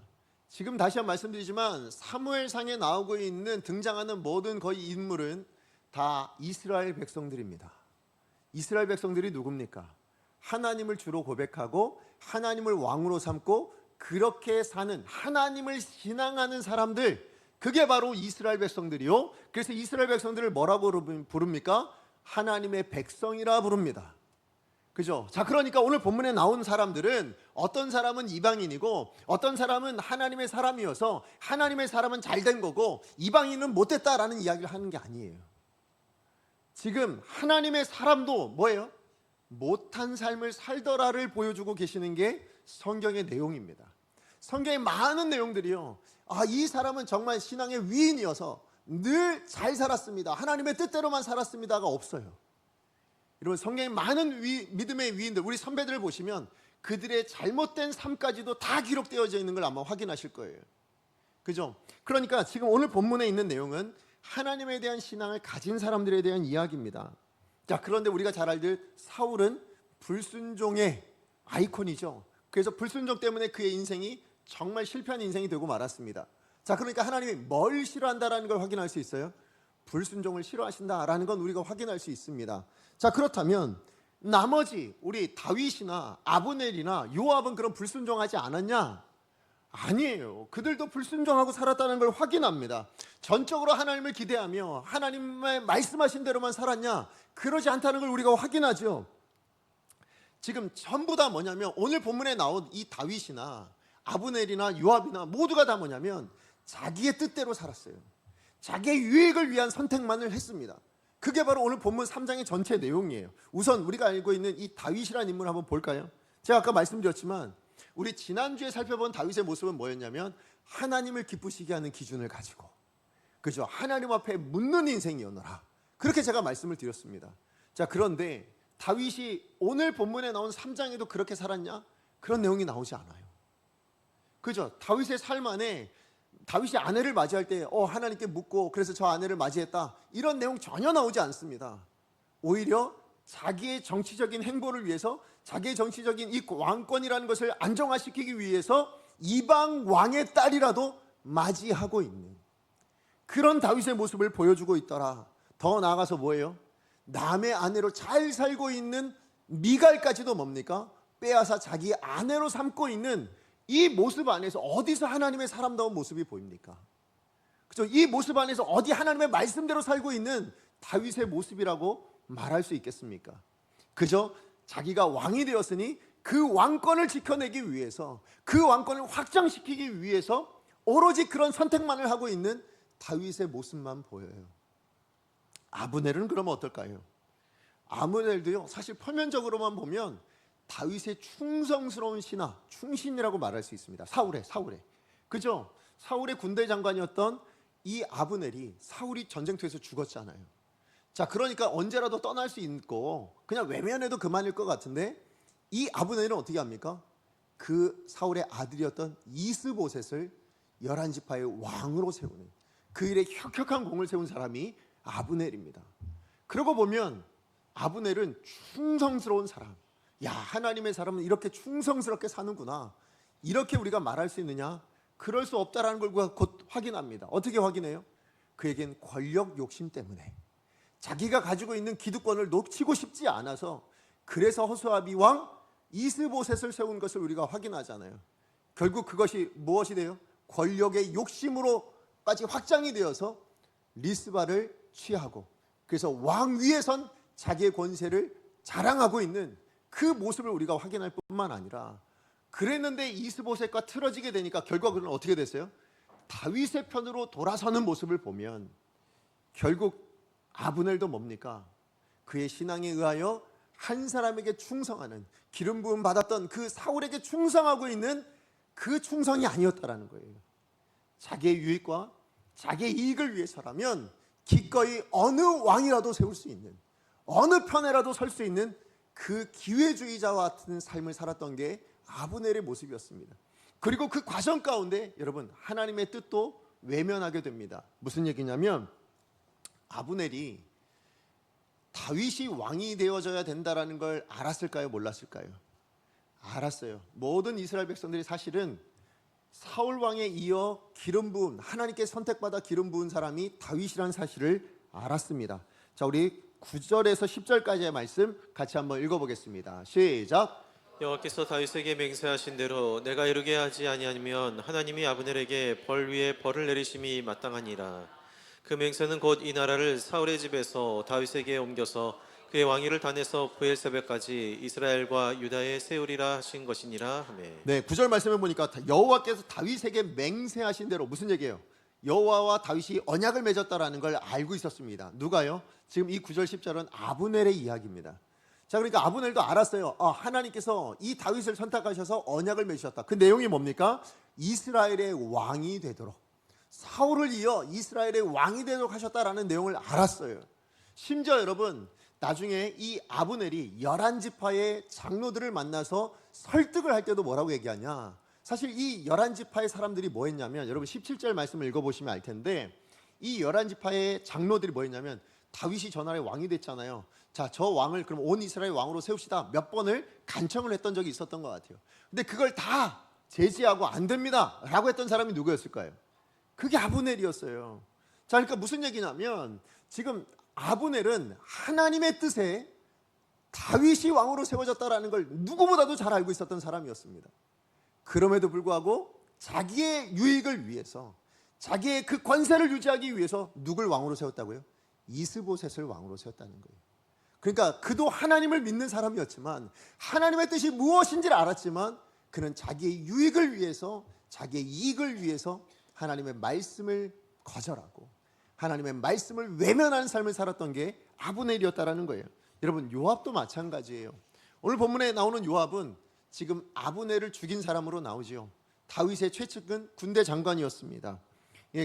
지금 다시 한번 말씀드리지만 사무엘상에 나오고 있는 등장하는 모든 거의 인물은 다 이스라엘 백성들입니다. 이스라엘 백성들이 누굽니까? 하나님을 주로 고백하고 하나님을 왕으로 삼고 그렇게 사는, 하나님을 신앙하는 사람들, 그게 바로 이스라엘 백성들이요. 그래서 이스라엘 백성들을 뭐라고 부릅니까? 하나님의 백성이라 부릅니다. 그죠? 자, 그러니까 오늘 본문에 나온 사람들은 어떤 사람은 이방인이고 어떤 사람은 하나님의 사람이어서 하나님의 사람은 잘된 거고 이방인은 못됐다라는 이야기를 하는 게 아니에요. 지금 하나님의 사람도 뭐예요? 못한 삶을 살더라를 보여주고 계시는 게 성경의 내용입니다. 성경의 많은 내용들이요, 이 사람은 정말 신앙의 위인이어서 늘 잘 살았습니다, 하나님의 뜻대로만 살았습니다가 없어요. 여러분, 성경의 많은 믿음의 위인들, 우리 선배들을 보시면 그들의 잘못된 삶까지도 다 기록되어져 있는 걸 아마 확인하실 거예요. 그죠? 그러니까 지금 오늘 본문에 있는 내용은 하나님에 대한 신앙을 가진 사람들에 대한 이야기입니다. 자, 그런데 우리가 잘 알듯 사울은 불순종의 아이콘이죠. 그래서 불순종 때문에 그의 인생이 정말 실패한 인생이 되고 말았습니다. 자, 그러니까 하나님이 뭘 싫어한다라는 걸 확인할 수 있어요. 불순종을 싫어하신다라는 건 우리가 확인할 수 있습니다. 자, 그렇다면 나머지 우리 다윗이나 아브넬이나 요압은 그럼 불순종하지 않았냐? 아니에요. 그들도 불순종하고 살았다는 걸 확인합니다. 전적으로 하나님을 기대하며 하나님의 말씀하신 대로만 살았냐? 그러지 않다는 걸 우리가 확인하죠. 지금 전부 다 뭐냐면 오늘 본문에 나온 이 다윗이나 아브넬이나 요압이나 모두가 다 뭐냐면 자기의 뜻대로 살았어요. 자기의 유익을 위한 선택만을 했습니다. 그게 바로 오늘 본문 3장의 전체 내용이에요. 우선 우리가 알고 있는 이 다윗이라는 인물을 한번 볼까요? 제가 아까 말씀드렸지만 우리 지난주에 살펴본 다윗의 모습은 뭐였냐면 하나님을 기쁘시게 하는 기준을 가지고, 그죠? 하나님 앞에 묻는 인생이었노라, 그렇게 제가 말씀을 드렸습니다. 자, 그런데 다윗이 오늘 본문에 나온 3장에도 그렇게 살았냐? 그런 내용이 나오지 않아요. 그죠? 다윗의 삶 안에 다윗이 아내를 맞이할 때 하나님께 묻고 그래서 저 아내를 맞이했다, 이런 내용 전혀 나오지 않습니다. 오히려 자기의 정치적인 행보를 위해서, 자기의 정치적인 이 왕권이라는 것을 안정화시키기 위해서 이방 왕의 딸이라도 맞이하고 있는 그런 다윗의 모습을 보여주고 있더라. 더 나아가서 뭐예요? 남의 아내로 잘 살고 있는 미갈까지도 뭡니까? 빼앗아 자기 아내로 삼고 있는 이 모습 안에서 어디서 하나님의 사람다운 모습이 보입니까? 그죠? 이 모습 안에서 어디 하나님의 말씀대로 살고 있는 다윗의 모습이라고 말할 수 있겠습니까? 그저 자기가 왕이 되었으니 그 왕권을 지켜내기 위해서, 그 왕권을 확장시키기 위해서 오로지 그런 선택만을 하고 있는 다윗의 모습만 보여요. 아브넬은 그러면 어떨까요? 아브넬도요, 사실 표면적으로만 보면 다윗의 충성스러운 신하, 충신이라고 말할 수 있습니다. 사울의 그죠? 사울의 군대 장관이었던 이 아브넬이 사울이 전쟁터에서 죽었잖아요. 자, 그러니까 언제라도 떠날 수 있고 그냥 외면해도 그만일 것 같은데 이 아브넬은 어떻게 합니까? 그 사울의 아들이었던 이스보셋을 11지파의 왕으로 세우는, 그 일에 혁혁한 공을 세운 사람이 아브넬입니다. 그러고 보면 아브넬은 충성스러운 사람. 야, 하나님의 사람은 이렇게 충성스럽게 사는구나. 이렇게 우리가 말할 수 있느냐? 그럴 수 없다라는 걸 우리가 곧 확인합니다. 어떻게 확인해요? 그에겐 권력 욕심 때문에 자기가 가지고 있는 기득권을 놓치고 싶지 않아서, 그래서 호수아비 왕 이스보셋을 세운 것을 우리가 확인하잖아요. 결국 그것이 무엇이 돼요? 권력의 욕심으로까지 확장이 되어서 리스바를 취하고, 그래서 왕 위에선 자기의 권세를 자랑하고 있는 그 모습을 우리가 확인할 뿐만 아니라, 그랬는데 이스보셋과 틀어지게 되니까 결과는 어떻게 됐어요? 다윗의 편으로 돌아서는 모습을 보면 결국 아브넬도 뭡니까? 그의 신앙에 의하여 한 사람에게 충성하는, 기름 부음 받았던 그 사울에게 충성하고 있는 그 충성이 아니었다라는 거예요. 자기의 유익과 자기의 이익을 위해서라면 기꺼이 어느 왕이라도 세울 수 있는, 어느 편에라도 설 수 있는 그 기회주의자와 같은 삶을 살았던 게 아브넬의 모습이었습니다. 그리고 그 과정 가운데 여러분, 하나님의 뜻도 외면하게 됩니다. 무슨 얘기냐면, 아브넬이 다윗이 왕이 되어져야 된다라는 걸 알았을까요? 몰랐을까요? 알았어요. 모든 이스라엘 백성들이 사실은 사울 왕에 이어 기름 부은, 하나님께 선택받아 기름 부은 사람이 다윗이라는 사실을 알았습니다. 자, 우리 9절에서 10절까지의 말씀 같이 한번 읽어보겠습니다. 시작. 여호와께서 다윗에게 맹세하신 대로 내가 이루게 하지 아니하면 하나님이 아브넬에게 벌 위에 벌을 내리심이 마땅하니라. 그 맹세는 곧 이 나라를 사울의 집에서 다윗에게 옮겨서 그의 왕위를 단에서 브엘세바까지 이스라엘과 유다에 세우리라 하신 것이니라 하매. 네, 9절 말씀해 보니까 여호와께서 다윗에게 맹세하신 대로, 무슨 얘기예요? 여호와와 다윗이 언약을 맺었다라는 걸 알고 있었습니다. 누가요? 지금 이 9절 10절은 아브넬의 이야기입니다. 자, 그러니까 아브넬도 알았어요. 하나님께서 이 다윗을 선택하셔서 언약을 맺으셨다. 그 내용이 뭡니까? 이스라엘의 왕이 되도록, 사울을 이어 이스라엘의 왕이 되도록 하셨다라는 내용을 알았어요. 심지어 여러분, 나중에 이 아브넬이 11지파의 장로들을 만나서 설득을 할 때도 뭐라고 얘기하냐? 사실 이 11지파의 사람들이 뭐 했냐면, 여러분 17절 말씀을 읽어보시면 알 텐데, 이 11지파의 장로들이 뭐 했냐면, 다윗이 저 나라의 왕이 됐잖아요. 자, 저 왕을 그럼 온 이스라엘 왕으로 세웁시다. 몇 번을 간청을 했던 적이 있었던 것 같아요. 근데 그걸 다 제지하고 안 됩니다 라고 했던 사람이 누구였을까요? 그게 아브넬이었어요. 자, 그러니까 무슨 얘기냐면, 지금 아브넬은 하나님의 뜻에 다윗이 왕으로 세워졌다라는 걸 누구보다도 잘 알고 있었던 사람이었습니다. 그럼에도 불구하고 자기의 유익을 위해서, 자기의 그 권세를 유지하기 위해서 누굴 왕으로 세웠다고요? 이스보셋을 왕으로 세웠다는 거예요. 그러니까 그도 하나님을 믿는 사람이었지만, 하나님의 뜻이 무엇인지를 알았지만, 그는 자기의 유익을 위해서, 자기의 이익을 위해서 하나님의 말씀을 거절하고 하나님의 말씀을 외면하는 삶을 살았던 게 아브넬이었다라는 거예요. 여러분, 요압도 마찬가지예요. 오늘 본문에 나오는 요압은 지금 아브넬을 죽인 사람으로 나오지요. 다윗의 최측근 군대 장관이었습니다.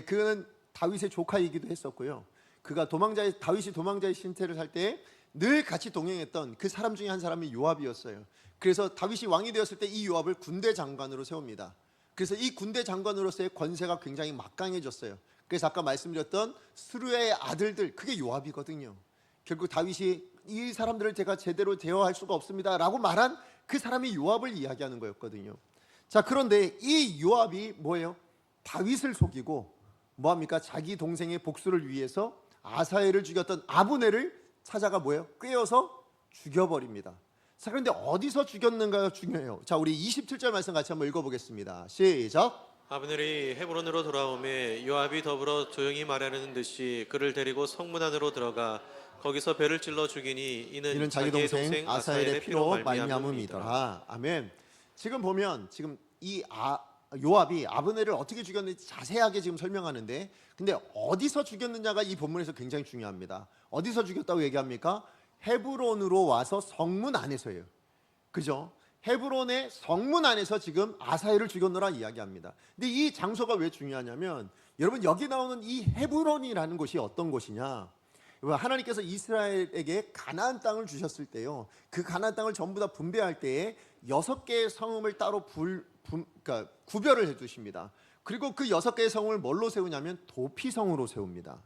그는 다윗의 조카이기도 했었고요. 그가 다윗이 도망자의 신세를 살 때 늘 같이 동행했던 그 사람 중에 한 사람이 요압이었어요. 그래서 다윗이 왕이 되었을 때 이 요압을 군대 장관으로 세웁니다. 그래서 이 군대 장관으로서의 권세가 굉장히 막강해졌어요. 그래서 아까 말씀드렸던 스루야의 아들들, 그게 요압이거든요. 결국 다윗이 이 사람들을 제가 제대로 대화할 수가 없습니다 라고 말한 그 사람이 요압을 이야기하는 거였거든요. 자, 그런데 이 요압이 뭐예요? 다윗을 속이고 뭐합니까? 자기 동생의 복수를 위해서 아사엘을 죽였던 아브넬을 찾아가 뭐예요? 꿰어서 죽여버립니다. 자, 그런데 어디서 죽였는가가 중요해요. 자, 우리 27절 말씀 같이 한번 읽어보겠습니다. 시작. 아브넬이 헤브론으로 돌아오매 요압이 더불어 조용히 말하려는 듯이 그를 데리고 성문 안으로 들어가 거기서 배를 찔러 죽이니 이는 자기 동생 아사엘의 피로 말미암음이더라. 아멘. 지금 보면 지금 이 요압이 아브넬을 어떻게 죽였는지 자세하게 지금 설명하는데, 근데 어디서 죽였느냐가 이 본문에서 굉장히 중요합니다. 어디서 죽였다고 얘기합니까? 헤브론으로 와서 성문 안에서예요. 그죠? 헤브론의 성문 안에서 지금 아사엘을 죽였노라 이야기합니다. 근데 이 장소가 왜 중요하냐면, 여러분 여기 나오는 이 헤브론이라는 곳이 어떤 곳이냐? 하나님께서 이스라엘에게 가나안 땅을 주셨을 때요, 그 가나안 땅을 전부 다 분배할 때에 6개의 성읍을 따로 그러니까 구별을 해두십니다. 그리고 그 6개의 성을 뭘로 세우냐면 도피성으로 세웁니다.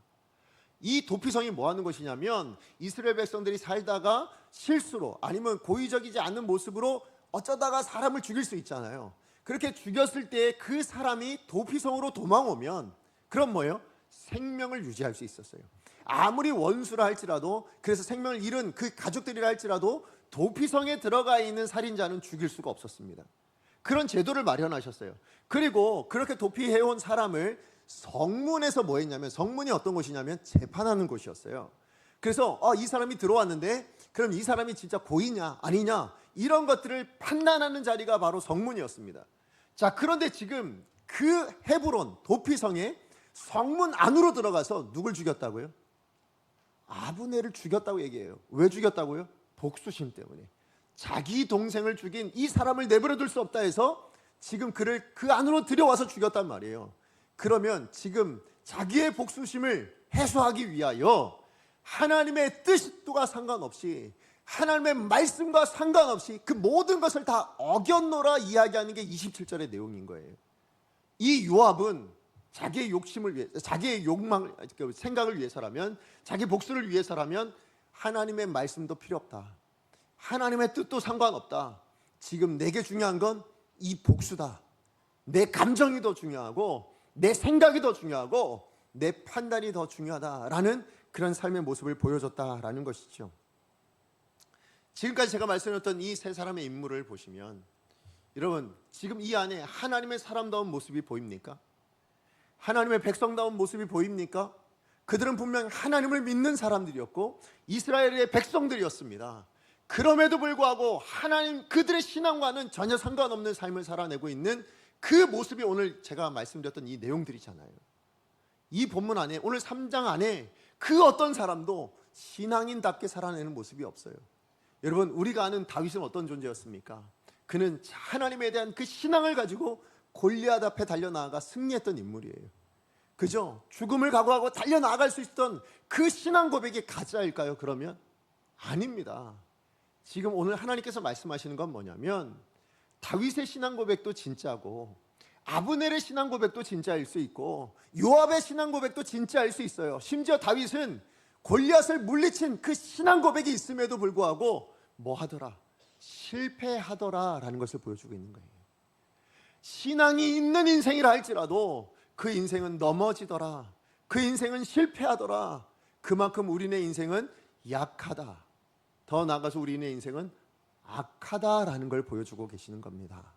이 도피성이 뭐 하는 것이냐면 이스라엘 백성들이 살다가 실수로 아니면 고의적이지 않는 모습으로 어쩌다가 사람을 죽일 수 있잖아요. 그렇게 죽였을 때 그 사람이 도피성으로 도망오면 그럼 뭐예요? 생명을 유지할 수 있었어요. 아무리 원수라 할지라도, 그래서 생명을 잃은 그 가족들이라 할지라도 도피성에 들어가 있는 살인자는 죽일 수가 없었습니다. 그런 제도를 마련하셨어요. 그리고 그렇게 도피해온 사람을 성문에서 뭐 했냐면, 성문이 어떤 곳이냐면 재판하는 곳이었어요. 그래서 이 사람이 들어왔는데 그럼 이 사람이 진짜 고의냐 아니냐 이런 것들을 판단하는 자리가 바로 성문이었습니다. 자, 그런데 지금 그 헤브론 도피성에 성문 안으로 들어가서 누굴 죽였다고요? 아브넬을 죽였다고 얘기해요. 왜 죽였다고요? 복수심 때문에. 자기 동생을 죽인 이 사람을 내버려 둘 수 없다 해서 지금 그를 그 안으로 들여와서 죽였단 말이에요. 그러면 지금 자기의 복수심을 해소하기 위하여 하나님의 뜻과 상관없이, 하나님의 말씀과 상관없이 그 모든 것을 다 어겼노라 이야기하는 게 27절의 내용인 거예요. 이 요압은 자기의 욕심을 위해, 자기의 욕망, 생각을 위해서라면, 자기 복수를 위해서라면 하나님의 말씀도 필요 없다. 하나님의 뜻도 상관없다. 지금 내게 중요한 건 이 복수다. 내 감정이 더 중요하고 내 생각이 더 중요하고 내 판단이 더 중요하다라는 그런 삶의 모습을 보여줬다라는 것이죠. 지금까지 제가 말씀드렸던 이 세 사람의 인물을 보시면 여러분, 지금 이 안에 하나님의 사람다운 모습이 보입니까? 하나님의 백성다운 모습이 보입니까? 그들은 분명 하나님을 믿는 사람들이었고 이스라엘의 백성들이었습니다. 그럼에도 불구하고 하나님, 그들의 신앙과는 전혀 상관없는 삶을 살아내고 있는 그 모습이 오늘 제가 말씀드렸던 이 내용들이잖아요. 이 본문 안에, 오늘 3장 안에 그 어떤 사람도 신앙인답게 살아내는 모습이 없어요. 여러분, 우리가 아는 다윗은 어떤 존재였습니까? 그는 하나님에 대한 그 신앙을 가지고 골리앗 앞에 달려나아가 승리했던 인물이에요. 그죠? 죽음을 각오하고 달려나갈 수 있었던 그 신앙 고백이 가짜일까요? 그러면 아닙니다. 지금 오늘 하나님께서 말씀하시는 건 뭐냐면 다윗의 신앙 고백도 진짜고 아브넬의 신앙 고백도 진짜일 수 있고 요압의 신앙 고백도 진짜일 수 있어요. 심지어 다윗은 골리앗을 물리친 그 신앙 고백이 있음에도 불구하고 뭐 하더라? 실패하더라라는 것을 보여주고 있는 거예요. 신앙이 있는 인생이라 할지라도 그 인생은 넘어지더라. 그 인생은 실패하더라. 그만큼 우리네 인생은 약하다. 더 나아가서 우리네 인생은 악하다라는 걸 보여주고 계시는 겁니다.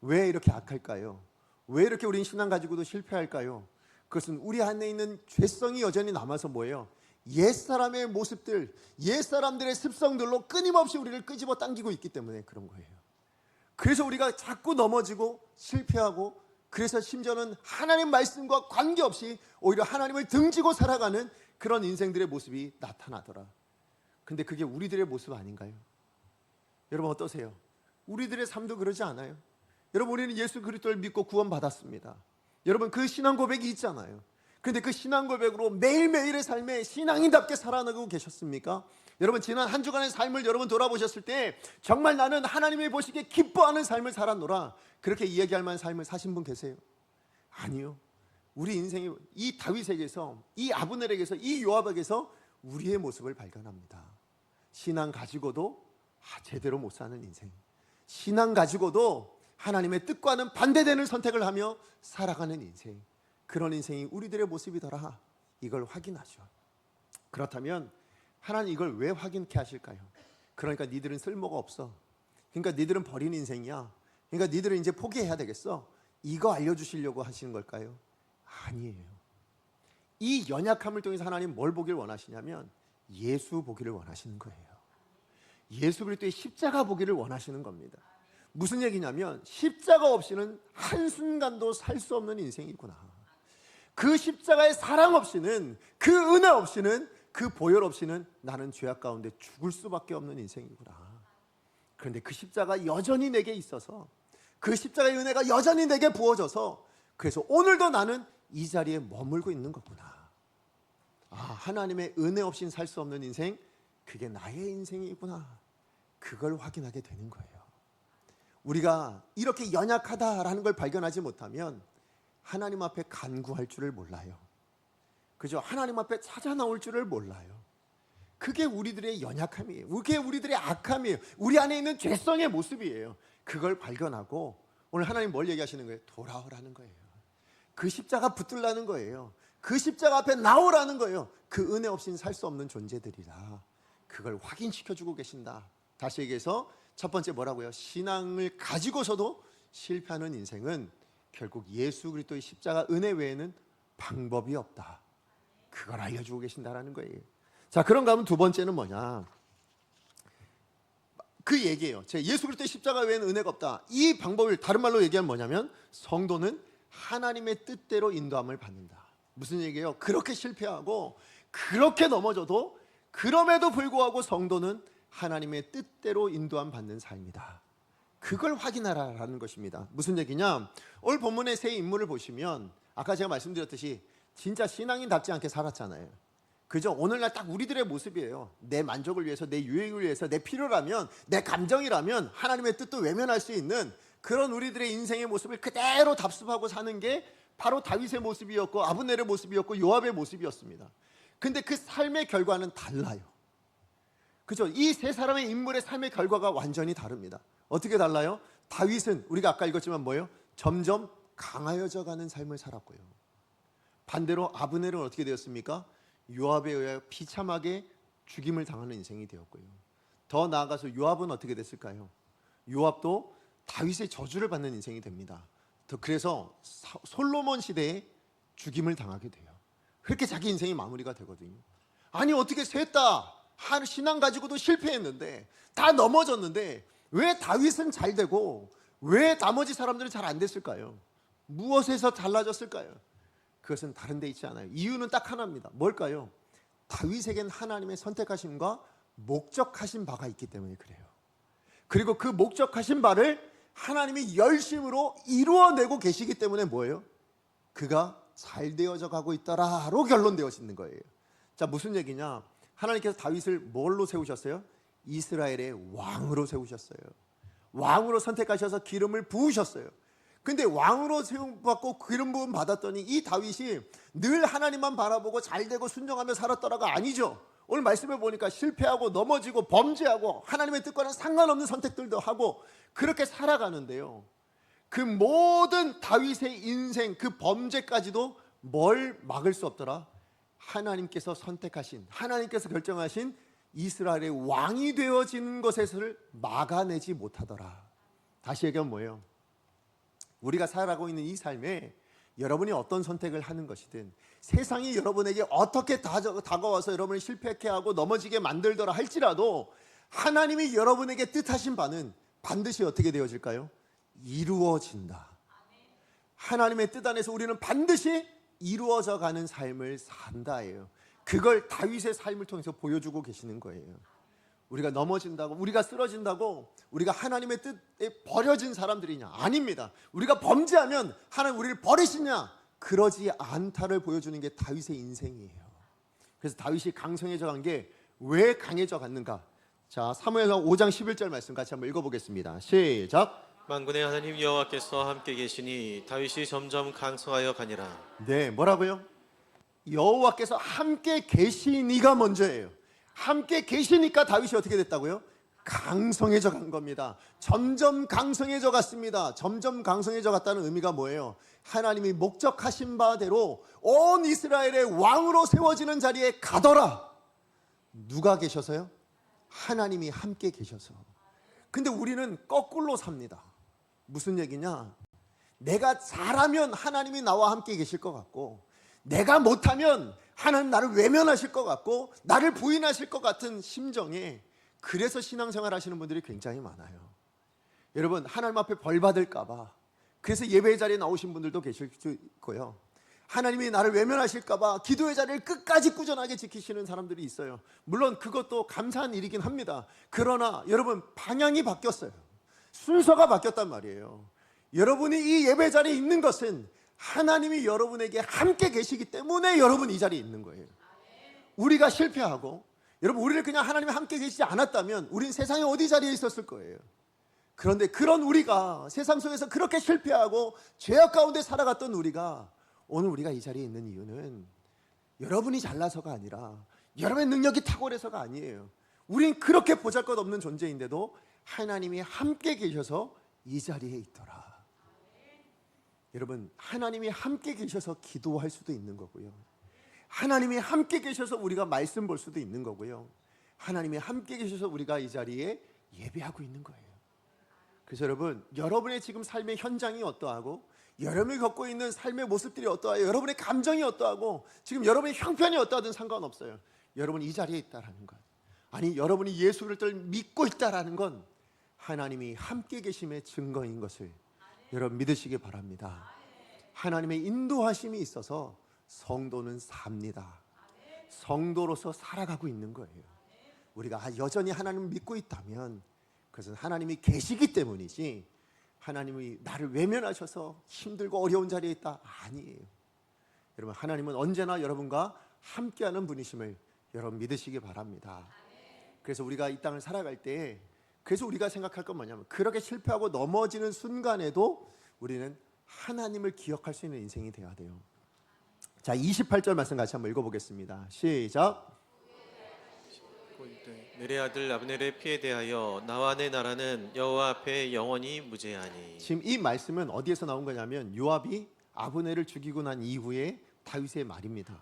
왜 이렇게 악할까요? 왜 이렇게 우린 신앙 가지고도 실패할까요? 그것은 우리 안에 있는 죄성이 여전히 남아서 뭐예요? 옛사람의 모습들, 옛사람들의 습성들로 끊임없이 우리를 끄집어 당기고 있기 때문에 그런 거예요. 그래서 우리가 자꾸 넘어지고 실패하고, 그래서 심지어는 하나님 말씀과 관계없이 오히려 하나님을 등지고 살아가는 그런 인생들의 모습이 나타나더라. 근데 그게 우리들의 모습 아닌가요? 여러분 어떠세요? 우리들의 삶도 그러지 않아요? 여러분, 우리는 예수 그리스도를 믿고 구원받았습니다. 여러분, 그 신앙 고백이 있잖아요. 그런데 그 신앙 고백으로 매일매일의 삶에 신앙인답게 살아나고 계셨습니까? 여러분, 지난 한 주간의 삶을 여러분 돌아보셨을 때 정말 나는 하나님이 보시기에 기뻐하는 삶을 살았노라, 그렇게 이야기할 만한 삶을 사신 분 계세요? 아니요. 우리 인생이 이 다윗에게서, 이 아브넬에게서, 이 요압에게서 우리의 모습을 발견합니다. 신앙 가지고도 제대로 못 사는 인생, 신앙 가지고도 하나님의 뜻과는 반대되는 선택을 하며 살아가는 인생, 그런 인생이 우리들의 모습이더라, 이걸 확인하죠. 그렇다면 하나님 이걸 왜 확인케 하실까요? 그러니까 니들은 쓸모가 없어, 그러니까 니들은 버린 인생이야, 그러니까 니들은 이제 포기해야 되겠어, 이거 알려주시려고 하시는 걸까요? 아니에요. 이 연약함을 통해서 하나님 뭘 보길 원하시냐면 예수 보기를 원하시는 거예요. 예수 그리스도의 십자가 보기를 원하시는 겁니다. 무슨 얘기냐면 십자가 없이는 한순간도 살 수 없는 인생이구나. 그 십자가의 사랑 없이는, 그 은혜 없이는, 그 보혈 없이는 나는 죄악 가운데 죽을 수밖에 없는 인생이구나. 그런데 그 십자가 여전히 내게 있어서, 그 십자가의 은혜가 여전히 내게 부어져서, 그래서 오늘도 나는 이 자리에 머물고 있는 거구나. 하나님의 은혜 없이는 살 수 없는 인생, 그게 나의 인생이구나. 그걸 확인하게 되는 거예요. 우리가 이렇게 연약하다라는 걸 발견하지 못하면 하나님 앞에 간구할 줄을 몰라요. 그죠? 하나님 앞에 찾아 나올 줄을 몰라요. 그게 우리들의 연약함이에요. 그게 우리들의 악함이에요. 우리 안에 있는 죄성의 모습이에요. 그걸 발견하고 오늘 하나님 뭘 얘기하시는 거예요? 돌아오라는 거예요. 그 십자가 붙들라는 거예요. 그 십자가 앞에 나오라는 거예요. 그 은혜 없이는 살 수 없는 존재들이라 그걸 확인시켜주고 계신다. 다시 얘기해서 첫 번째 뭐라고요? 신앙을 가지고서도 실패하는 인생은 결국 예수 그리스도의 십자가 은혜 외에는 방법이 없다. 그걸 알려주고 계신다라는 거예요. 자, 그런가 하면 두 번째는 뭐냐? 그 얘기예요. 예수 그리스도의 십자가 외에는 은혜가 없다. 이 방법을 다른 말로 얘기하면 뭐냐면 성도는 하나님의 뜻대로 인도함을 받는다. 무슨 얘기예요? 그렇게 실패하고 그렇게 넘어져도 그럼에도 불구하고 성도는 하나님의 뜻대로 인도함 받는 삶이다. 그걸 확인하라는 것입니다. 무슨 얘기냐? 오늘 본문의 세 인물을 보시면 아까 제가 말씀드렸듯이 진짜 신앙인답지 않게 살았잖아요. 그죠? 오늘날 딱 우리들의 모습이에요. 내 만족을 위해서, 내 유익을 위해서, 내 필요라면, 내 감정이라면 하나님의 뜻도 외면할 수 있는 그런 우리들의 인생의 모습을 그대로 답습하고 사는 게 바로 다윗의 모습이었고 아브넬의 모습이었고 요압의 모습이었습니다. 근데 그 삶의 결과는 달라요. 그죠? 이 세 사람의 인물의 삶의 결과가 완전히 다릅니다. 어떻게 달라요? 다윗은 우리가 아까 읽었지만 뭐예요? 점점 강하여져 가는 삶을 살았고요. 반대로 아브넬은 어떻게 되었습니까? 요압에 의해 비참하게 죽임을 당하는 인생이 되었고요. 더 나아가서 요압은 어떻게 됐을까요? 요압도 다윗의 저주를 받는 인생이 됩니다. 그래서 솔로몬 시대에 죽임을 당하게 돼요. 그렇게 자기 인생이 마무리가 되거든요. 아니 어떻게 셋 다 신앙 가지고도 실패했는데 다 넘어졌는데 왜 다윗은 잘 되고 왜 나머지 사람들은 잘 안 됐을까요? 무엇에서 달라졌을까요? 그것은 다른 데 있지 않아요. 이유는 딱 하나입니다. 뭘까요? 다윗에겐 하나님의 선택하심과 목적하신 바가 있기 때문에 그래요. 그리고 그 목적하신 바를 하나님이 열심으로 이루어내고 계시기 때문에 뭐예요? 그가 잘 되어져 가고 있더라로 결론되어지는 거예요. 자, 무슨 얘기냐? 하나님께서 다윗을 뭘로 세우셨어요? 이스라엘의 왕으로 세우셨어요. 왕으로 선택하셔서 기름을 부으셨어요. 근데 왕으로 세움받고 기름 부음 받았더니 이 다윗이 늘 하나님만 바라보고 잘되고 순종하며 살았더라가 아니죠. 오늘 말씀해 보니까 실패하고 넘어지고 범죄하고 하나님의 뜻과는 상관없는 선택들도 하고 그렇게 살아가는데요. 그 모든 다윗의 인생 그 범죄까지도 뭘 막을 수 없더라? 하나님께서 선택하신 하나님께서 결정하신 이스라엘의 왕이 되어지는 것에서를 막아내지 못하더라. 다시 얘기하면 뭐예요? 우리가 살아가고 있는 이 삶에 여러분이 어떤 선택을 하는 것이든 세상이 여러분에게 어떻게 다가와서 여러분을 실패하게 하고 넘어지게 만들더라 할지라도 하나님이 여러분에게 뜻하신 바는 반드시 어떻게 되어질까요? 이루어진다. 하나님의 뜻 안에서 우리는 반드시 이루어져 가는 삶을 산다예요. 그걸 다윗의 삶을 통해서 보여주고 계시는 거예요. 우리가 넘어진다고 우리가 쓰러진다고 우리가 하나님의 뜻에 버려진 사람들이냐? 아닙니다. 우리가 범죄하면 하나님 우리를 버리시냐? 그러지 않다를 보여주는 게 다윗의 인생이에요. 그래서 다윗이 강성해져 간 게 왜 강해져 갔는가? 자, 사무엘상 5장 11절 말씀 같이 한번 읽어보겠습니다. 시작. 만군의 하나님 여호와께서 함께 계시니 다윗이 점점 강성하여 가니라. 네, 뭐라고요? 여호와께서 함께 계시니가 먼저예요. 함께 계시니까 다윗이 어떻게 됐다고요? 강성해져 간 겁니다. 점점 강성해져 갔습니다. 점점 강성해져 갔다는 의미가 뭐예요? 하나님이 목적하신 바대로 온 이스라엘의 왕으로 세워지는 자리에 가더라. 누가 계셔서요? 하나님이 함께 계셔서. 근데 우리는 거꾸로 삽니다. 무슨 얘기냐? 내가 잘하면 하나님이 나와 함께 계실 것 같고 내가 못하면 하나님 나를 외면하실 것 같고 나를 부인하실 것 같은 심정에 그래서 신앙생활 하시는 분들이 굉장히 많아요. 여러분 하나님 앞에 벌 받을까 봐 그래서 예배의 자리에 나오신 분들도 계실 수 있고요. 하나님이 나를 외면하실까 봐 기도의 자리를 끝까지 꾸준하게 지키시는 사람들이 있어요. 물론 그것도 감사한 일이긴 합니다. 그러나 여러분 방향이 바뀌었어요. 순서가 바뀌었단 말이에요. 여러분이 이 예배 자리에 있는 것은 하나님이 여러분에게 함께 계시기 때문에 여러분이 이 자리에 있는 거예요. 우리가 실패하고 여러분 우리를 그냥 하나님이 함께 계시지 않았다면 우린 세상에 어디 자리에 있었을 거예요. 그런데 그런 우리가 세상 속에서 그렇게 실패하고 죄악 가운데 살아갔던 우리가 오늘 우리가 이 자리에 있는 이유는 여러분이 잘나서가 아니라 여러분의 능력이 탁월해서가 아니에요. 우린 그렇게 보잘것없는 존재인데도 하나님이 함께 계셔서 이 자리에 있더라. 여러분, 하나님이 함께 계셔서 기도할 수도 있는 거고요. 하나님이 함께 계셔서 우리가 말씀 볼 수도 있는 거고요. 하나님이 함께 계셔서 우리가 이 자리에 예배하고 있는 거예요. 그래서 여러분, 여러분의 지금 삶의 현장이 어떠하고 여러분이 겪고 있는 삶의 모습들이 어떠하고 여러분의 감정이 어떠하고 지금 여러분의 형편이 어떠하든 상관없어요. 여러분이 이 자리에 있다라는 것, 아니 여러분이 예수를 믿고 있다라는 건 하나님이 함께 계심의 증거인 것을 여러분 믿으시기 바랍니다. 하나님의 인도하심이 있어서 성도는 삽니다. 성도로서 살아가고 있는 거예요. 우리가 여전히 하나님을 믿고 있다면 그것은 하나님이 계시기 때문이지 하나님이 나를 외면하셔서 힘들고 어려운 자리에 있다 아니에요. 여러분, 하나님은 언제나 여러분과 함께하는 분이심을 여러분 믿으시기 바랍니다. 그래서 우리가 이 땅을 살아갈 때 그래서 우리가 생각할 건 뭐냐면 그렇게 실패하고 넘어지는 순간에도 우리는 하나님을 기억할 수 있는 인생이 되어야 돼요. 자, 28절 말씀 같이 한번 읽어보겠습니다. 시작. 내의 아들 아브넬의 피에 대하여 나와 내 나라는 여호와 앞에 영원히 무죄하니. 지금 이 말씀은 어디에서 나온 거냐면 요압이 아브넬을 죽이고 난 이후에 다윗의 말입니다.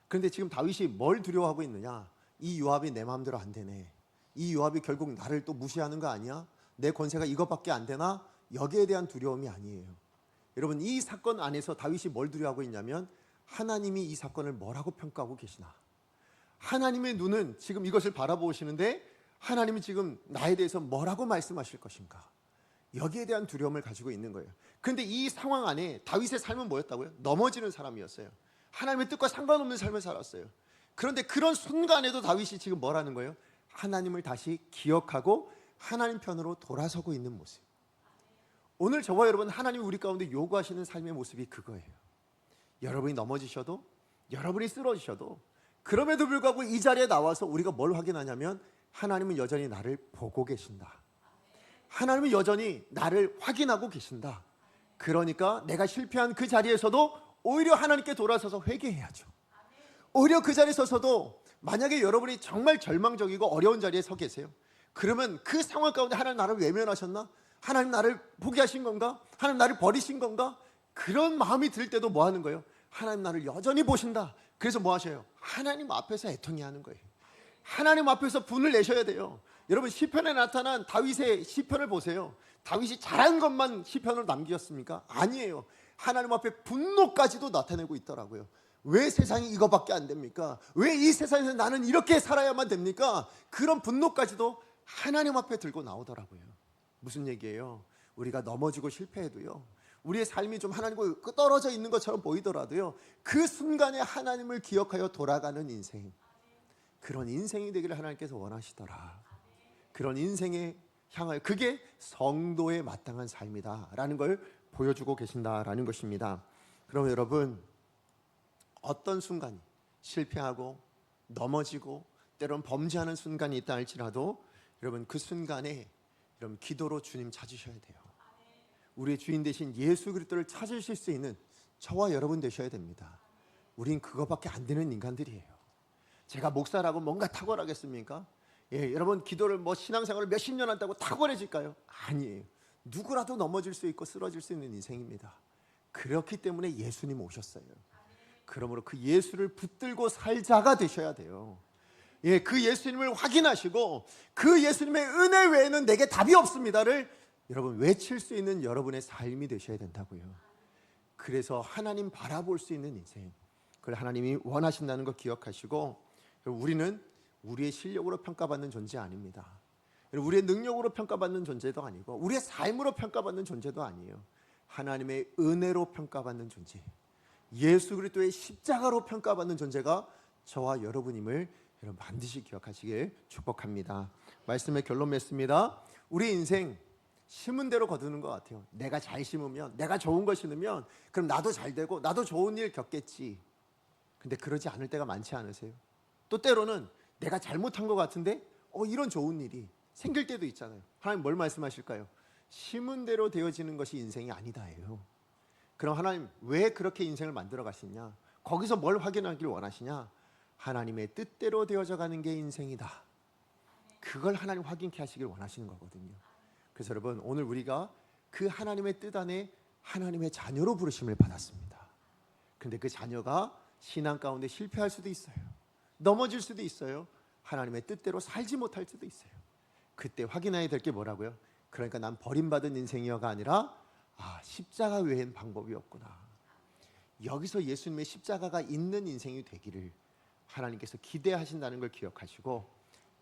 그런데 지금 다윗이 뭘 두려워하고 있느냐? 이 요압이 내 마음대로 안 되네. 이 요압이 결국 나를 또 무시하는 거 아니야? 내 권세가 이것밖에 안 되나? 여기에 대한 두려움이 아니에요. 여러분, 이 사건 안에서 다윗이 뭘 두려워하고 있냐면 하나님이 이 사건을 뭐라고 평가하고 계시나? 하나님의 눈은 지금 이것을 바라보시는데 하나님이 지금 나에 대해서 뭐라고 말씀하실 것인가? 여기에 대한 두려움을 가지고 있는 거예요. 그런데 이 상황 안에 다윗의 삶은 뭐였다고요? 넘어지는 사람이었어요. 하나님의 뜻과 상관없는 삶을 살았어요. 그런데 그런 순간에도 다윗이 지금 뭐라는 거예요? 하나님을 다시 기억하고 하나님 편으로 돌아서고 있는 모습. 오늘 저와 여러분, 하나님이 우리 가운데 요구하시는 삶의 모습이 그거예요. 여러분이 넘어지셔도, 여러분이 쓰러지셔도, 그럼에도 불구하고 이 자리에 나와서 우리가 뭘 확인하냐면 하나님은 여전히 나를 보고 계신다. 하나님은 여전히 나를 확인하고 계신다. 그러니까 내가 실패한 그 자리에서도 오히려 하나님께 돌아서서 회개해야죠. 오히려 그 자리에 서서도 만약에 여러분이 정말 절망적이고 어려운 자리에 서 계세요. 그러면 그 상황 가운데 하나님 나를 외면하셨나? 하나님 나를 포기하신 건가? 하나님 나를 버리신 건가? 그런 마음이 들 때도 뭐 하는 거예요? 하나님 나를 여전히 보신다. 그래서 뭐 하셔요? 하나님 앞에서 애통해 하는 거예요. 하나님 앞에서 분을 내셔야 돼요. 여러분, 시편에 나타난 다윗의 시편을 보세요. 다윗이 잘한 것만 시편으로 남겼습니까? 아니에요. 하나님 앞에 분노까지도 나타내고 있더라고요. 왜 세상이 이거밖에 안 됩니까? 왜 이 세상에서 나는 이렇게 살아야만 됩니까? 그런 분노까지도 하나님 앞에 들고 나오더라고요. 무슨 얘기예요? 우리가 넘어지고 실패해도요, 우리의 삶이 좀 하나님과 떨어져 있는 것처럼 보이더라도요, 그 순간에 하나님을 기억하여 돌아가는 인생, 그런 인생이 되기를 하나님께서 원하시더라. 그런 인생에 향하여 그게 성도의 마땅한 삶이다라는 걸 보여주고 계신다라는 것입니다. 그럼 여러분, 어떤 순간이 실패하고 넘어지고 때로는 범죄하는 순간이 있다 할지라도 여러분, 그 순간에 여러분 기도로 주님 찾으셔야 돼요. 우리의 주인 되신 예수 그리스도를 찾으실 수 있는 저와 여러분 되셔야 됩니다. 우린 그거밖에 안 되는 인간들이에요. 제가 목사라고 뭔가 탁월하겠습니까? 예, 여러분 기도를 신앙생활을 몇십 년 한다고 탁월해질까요? 아니에요. 누구라도 넘어질 수 있고 쓰러질 수 있는 인생입니다. 그렇기 때문에 예수님 오셨어요. 그러므로 그 예수를 붙들고 살자가 되셔야 돼요. 예, 그 예수님을 확인하시고 그 예수님의 은혜 외에는 내게 답이 없습니다를 여러분 외칠 수 있는 여러분의 삶이 되셔야 된다고요. 그래서 하나님 바라볼 수 있는 인생, 그걸 하나님이 원하신다는 거 기억하시고, 우리는 우리의 실력으로 평가받는 존재 아닙니다. 우리의 능력으로 평가받는 존재도 아니고 우리의 삶으로 평가받는 존재도 아니에요. 하나님의 은혜로 평가받는 존재, 예수 그리스도의 십자가로 평가받는 존재가 저와 여러분임을 여러분 반드시 기억하시길 축복합니다. 말씀의 결론 맺습니다. 우리 인생 심은 대로 거두는 것 같아요. 내가 잘 심으면, 내가 좋은 거 심으면 그럼 나도 잘 되고 나도 좋은 일 겪겠지. 근데 그러지 않을 때가 많지 않으세요? 또 때로는 내가 잘못한 것 같은데 이런 좋은 일이 생길 때도 있잖아요. 하나님 뭘 말씀하실까요? 심은 대로 되어지는 것이 인생이 아니다예요. 그럼 하나님 왜 그렇게 인생을 만들어 가시냐? 거기서 뭘 확인하길 원하시냐? 하나님의 뜻대로 되어져 가는 게 인생이다. 그걸 하나님 확인케 하시길 원하시는 거거든요. 그래서 여러분, 오늘 우리가 그 하나님의 뜻 안에 하나님의 자녀로 부르심을 받았습니다. 근데 그 자녀가 신앙 가운데 실패할 수도 있어요. 넘어질 수도 있어요. 하나님의 뜻대로 살지 못할 수도 있어요. 그때 확인해야 될 게 뭐라고요? 그러니까 난 버림받은 인생이여가 아니라 십자가 외엔 방법이 없구나. 여기서 예수님의 십자가가 있는 인생이 되기를 하나님께서 기대하신다는 걸 기억하시고,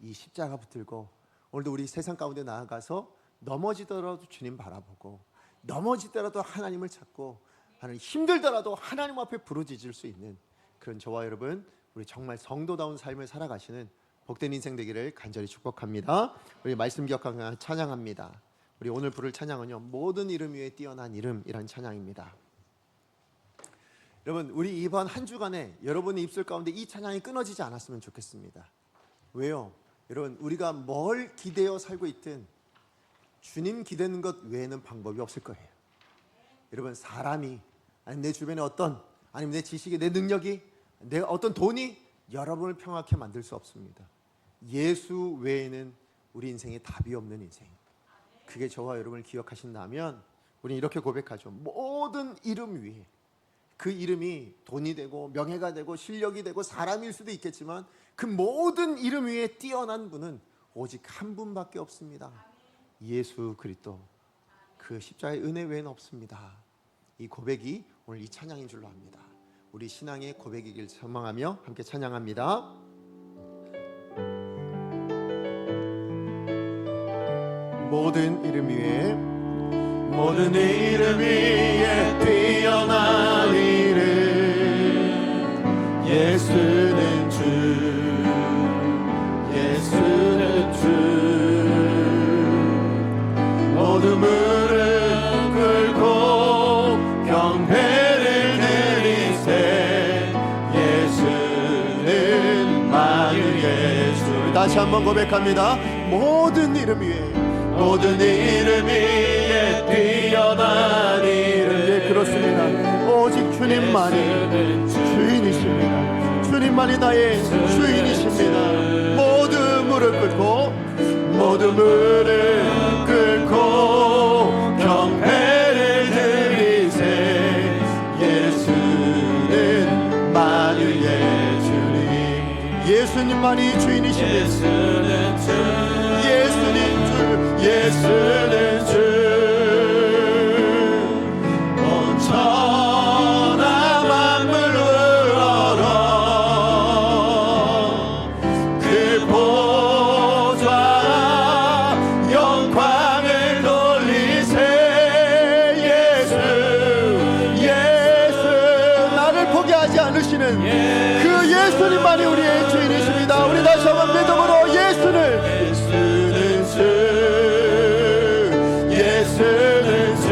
이 십자가 붙들고 오늘도 우리 세상 가운데 나아가서 넘어지더라도 주님 바라보고, 넘어지더라도 하나님을 찾고, 하나님 힘들더라도 하나님 앞에 부르짖을 수 있는 그런 저와 여러분, 우리 정말 성도다운 삶을 살아가시는 복된 인생 되기를 간절히 축복합니다. 우리 말씀 기억하며 찬양합니다. 우리 오늘 부를 찬양은요, 모든 이름 위에 뛰어난 이름이라는 찬양입니다. 여러분, 우리 이번 한 주간에 여러분의 입술 가운데 이 찬양이 끊어지지 않았으면 좋겠습니다. 왜요? 여러분, 우리가 뭘 기대어 살고 있든 주님 기대는 것 외에는 방법이 없을 거예요. 여러분, 사람이 아니면 내 주변에 아니면 내 지식이, 내 능력이, 내 어떤 돈이 여러분을 평안하게 만들 수 없습니다. 예수 외에는 우리 인생에 답이 없는 인생. 그게 저와 여러분을 기억하신다면 우리는 이렇게 고백하죠. 모든 이름 위에, 그 이름이 돈이 되고 명예가 되고 실력이 되고 사람일 수도 있겠지만 그 모든 이름 위에 뛰어난 분은 오직 한 분밖에 없습니다. 예수 그리스도. 그 십자가의 은혜 외에는 없습니다. 이 고백이 오늘 이 찬양인 줄로 압니다. 우리 신앙의 고백이길 소망하며 함께 찬양합니다. 모든 이름 위에, 모든 이름 위에 뛰어난 이름, 예수는 주, 예수는 주. 모든 무릎 꿇고 경배를 드리세, 예수는 만유의 주. 다시 한번 고백합니다. 모든 이름 위에, 모든 이름 위에 뛰어난 이름. 예, 그렇습니다. 오직 주님만이 주인이십니다. 주님만이 나의 주인이십니다. 모든 무릎 꿇고, 모든 무릎 꿇고 경배를 드리세, 예수는 만유의 주님. 예수님만이 주인이십니다. 예수는 주, 예수는 주, 예수는 주. 온 천하 만물을 얼어 그 보좌 영광을 돌리세, 예수, 예수. 나를 포기하지 않으시는 그 예수님만이 우리의 주인이십니다. 우리 다시 한번 믿음으로 예수는, 예수는 주, 예수는 주.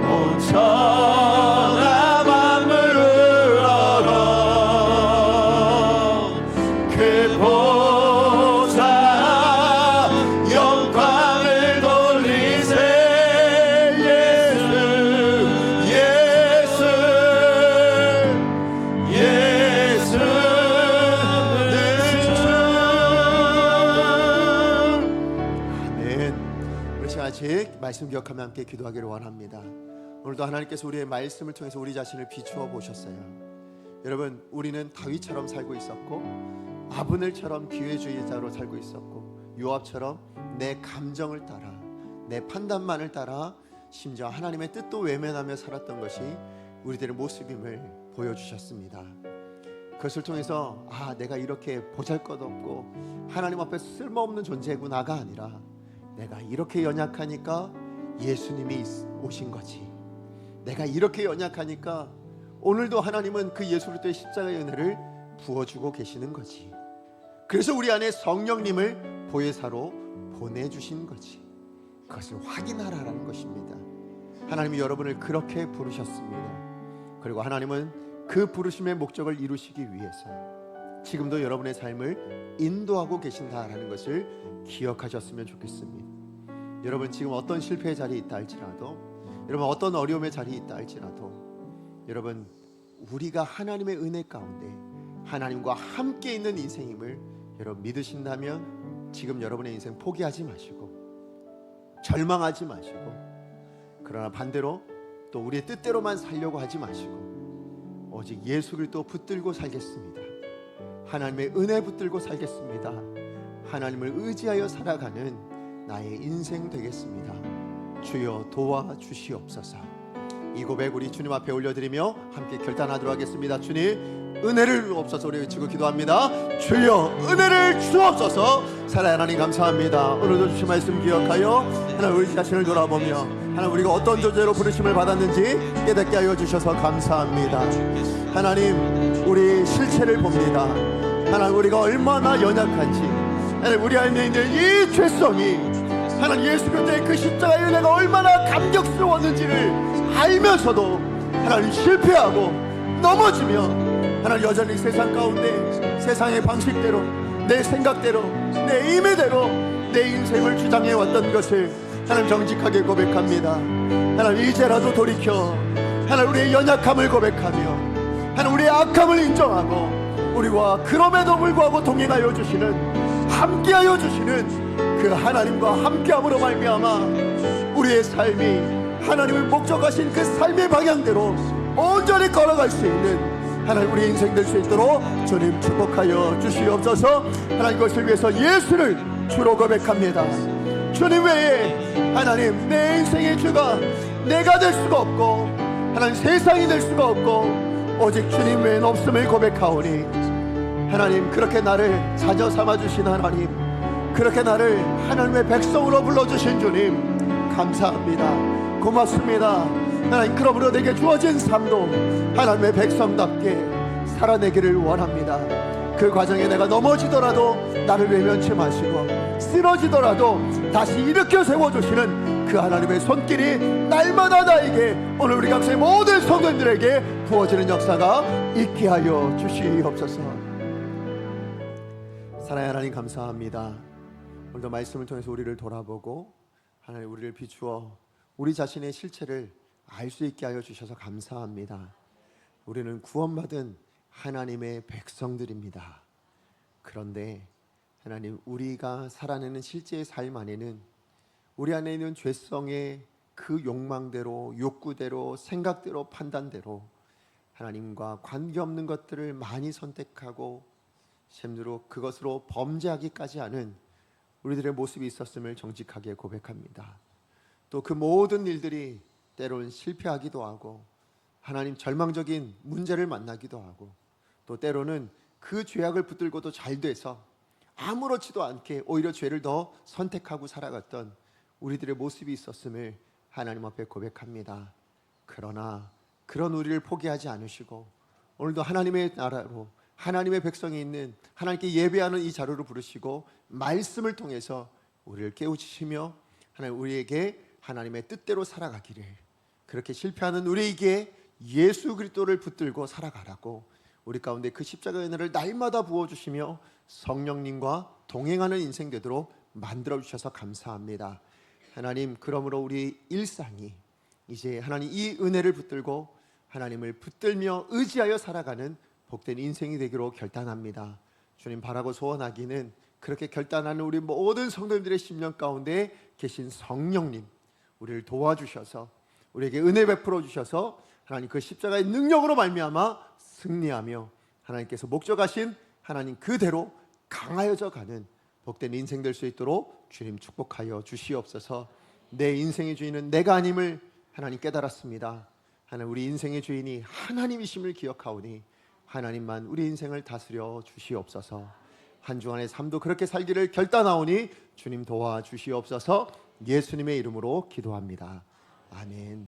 온 천하 만물을 얼어 그 보좌 영광을 돌리세, 예수, 예수, 예수는 주. 아멘. 우리 시간 아직 말씀 기억하며 함께 기도하기를 원합니다. 오늘도 하나님께서 우리의 말씀을 통해서 우리 자신을 비추어 보셨어요. 여러분, 우리는 다윗처럼 살고 있었고, 아브넬처럼 기회주의자로 살고 있었고, 요압처럼 내 감정을 따라, 내 판단만을 따라, 심지어 하나님의 뜻도 외면하며 살았던 것이 우리들의 모습임을 보여주셨습니다. 그것을 통해서 내가 이렇게 보잘것없고 하나님 앞에 쓸모없는 존재구나가 아니라, 내가 이렇게 연약하니까 예수님이 오신 거지, 내가 이렇게 연약하니까 오늘도 하나님은 그 예수 그리스도의 십자가의 은혜를 부어주고 계시는 거지. 그래서 우리 안에 성령님을 보혜사로 보내주신 거지. 그것을 확인하라는 것입니다. 하나님이 여러분을 그렇게 부르셨습니다. 그리고 하나님은 그 부르심의 목적을 이루시기 위해서 지금도 여러분의 삶을 인도하고 계신다라는 것을 기억하셨으면 좋겠습니다. 여러분, 지금 어떤 실패의 자리에 있다 할지라도, 여러분 어떤 어려움의 자리에 있다 할지라도, 여러분, 우리가 하나님의 은혜 가운데 하나님과 함께 있는 인생임을 여러분 믿으신다면 지금 여러분의 인생 포기하지 마시고 절망하지 마시고, 그러나 반대로 또 우리의 뜻대로만 살려고 하지 마시고 오직 예수 그리스도 붙들고 살겠습니다. 하나님의 은혜 붙들고 살겠습니다. 하나님을 의지하여 살아가는 나의 인생 되겠습니다. 주여 도와주시옵소서. 이 고백 우리 주님 앞에 올려드리며 함께 결단하도록 하겠습니다. 주님, 은혜를 주옵소서. 우리 외치고 기도합니다. 주여 은혜를 주옵소서. 살아야 하나님 감사합니다. 오늘도 주신 말씀 기억하여 하나님 우리 자신을 돌아보며 하나님 우리가 어떤 존재로 부르심을 받았는지 깨닫게 하여 주셔서 감사합니다. 하나님, 우리 실체를 봅니다. 하나님, 우리가 얼마나 연약한지, 하나님 우리 안에 있는 이 죄성이 하나님 예수 그리스도의 그 십자가의 은혜가 얼마나 감격스러웠는지를 알면서도 하나님 실패하고 넘어지며 하나님 여전히 세상 가운데 세상의 방식대로, 내 생각대로, 내 임의대로 내 인생을 주장해 왔던 것을 하나님 정직하게 고백합니다. 하나님 이제라도 돌이켜 하나님 우리의 연약함을 고백하며 하나님 우리의 악함을 인정하고 우리와 그럼에도 불구하고 동행하여 주시는, 함께하여 주시는 그 하나님과 함께함으로 말미암아 우리의 삶이 하나님을 목적하신 그 삶의 방향대로 온전히 걸어갈 수 있는 하나님 우리 인생 될 수 있도록 주님 축복하여 주시옵소서. 하나님 그것을 위해서 예수를 주로 고백합니다. 주님 외에 하나님 내 인생의 주가 내가 될 수가 없고 하나님 세상이 될 수가 없고 오직 주님 외에는 없음을 고백하오니 하나님 그렇게 나를 자녀 삼아주신 하나님, 그렇게 나를 하나님의 백성으로 불러주신 주님 감사합니다. 고맙습니다. 하나님, 그러므로 내게 주어진 삶도 하나님의 백성답게 살아내기를 원합니다. 그 과정에 내가 넘어지더라도 나를 외면치 마시고 쓰러지더라도 다시 일으켜 세워주시는 그 하나님의 손길이 날마다 나에게, 오늘 우리 각자의 모든 성도님들에게 부어지는 역사가 있게 하여 주시옵소서. 사랑하는 하나님 감사합니다. 오늘도 말씀을 통해서 우리를 돌아보고 하나님 우리를 비추어 우리 자신의 실체를 알 수 있게 하여 주셔서 감사합니다. 우리는 구원받은 하나님의 백성들입니다. 그런데 하나님, 우리가 살아내는 실제의 삶 안에는 우리 안에 있는 죄성의 그 욕망대로, 욕구대로, 생각대로, 판단대로 하나님과 관계없는 것들을 많이 선택하고 심지어 그것으로 범죄하기까지 하는 우리들의 모습이 있었음을 정직하게 고백합니다. 또 그 모든 일들이 때로는 실패하기도 하고 하나님 절망적인 문제를 만나기도 하고 또 때로는 그 죄악을 붙들고도 잘 돼서 아무렇지도 않게 오히려 죄를 더 선택하고 살아갔던 우리들의 모습이 있었음을 하나님 앞에 고백합니다. 그러나 그런 우리를 포기하지 않으시고 오늘도 하나님의 나라로 하나님의 백성이 있는 하나님께 예배하는 이 자료를 부르시고 말씀을 통해서 우리를 깨우치시며 하나님 우리에게 하나님의 뜻대로 살아가기를, 그렇게 실패하는 우리에게 예수 그리스도를 붙들고 살아가라고 우리 가운데 그 십자가의 은혜를 날마다 부어주시며 성령님과 동행하는 인생 되도록 만들어주셔서 감사합니다. 하나님, 그러므로 우리 일상이 이제 하나님 이 은혜를 붙들고 하나님을 붙들며 의지하여 살아가는 복된 인생이 되기로 결단합니다. 주님 바라고 소원하기는 그렇게 결단하는 우리 모든 성도님들의 심령 가운데 계신 성령님, 우리를 도와주셔서 우리에게 은혜 베풀어 주셔서 하나님 그 십자가의 능력으로 말미암아 승리하며 하나님께서 목적하신 하나님 그대로 강하여져 가는 복된 인생 될 수 있도록 주님 축복하여 주시옵소서. 내 인생의 주인은 내가 아님을 하나님 깨달았습니다. 하나님, 우리 인생의 주인이 하나님이심을 기억하오니 하나님만 우리 인생을 다스려 주시옵소서. 한 주간의 삶도 그렇게 살기를 결단하오니 주님 도와주시옵소서. 예수님의 이름으로 기도합니다. 아멘.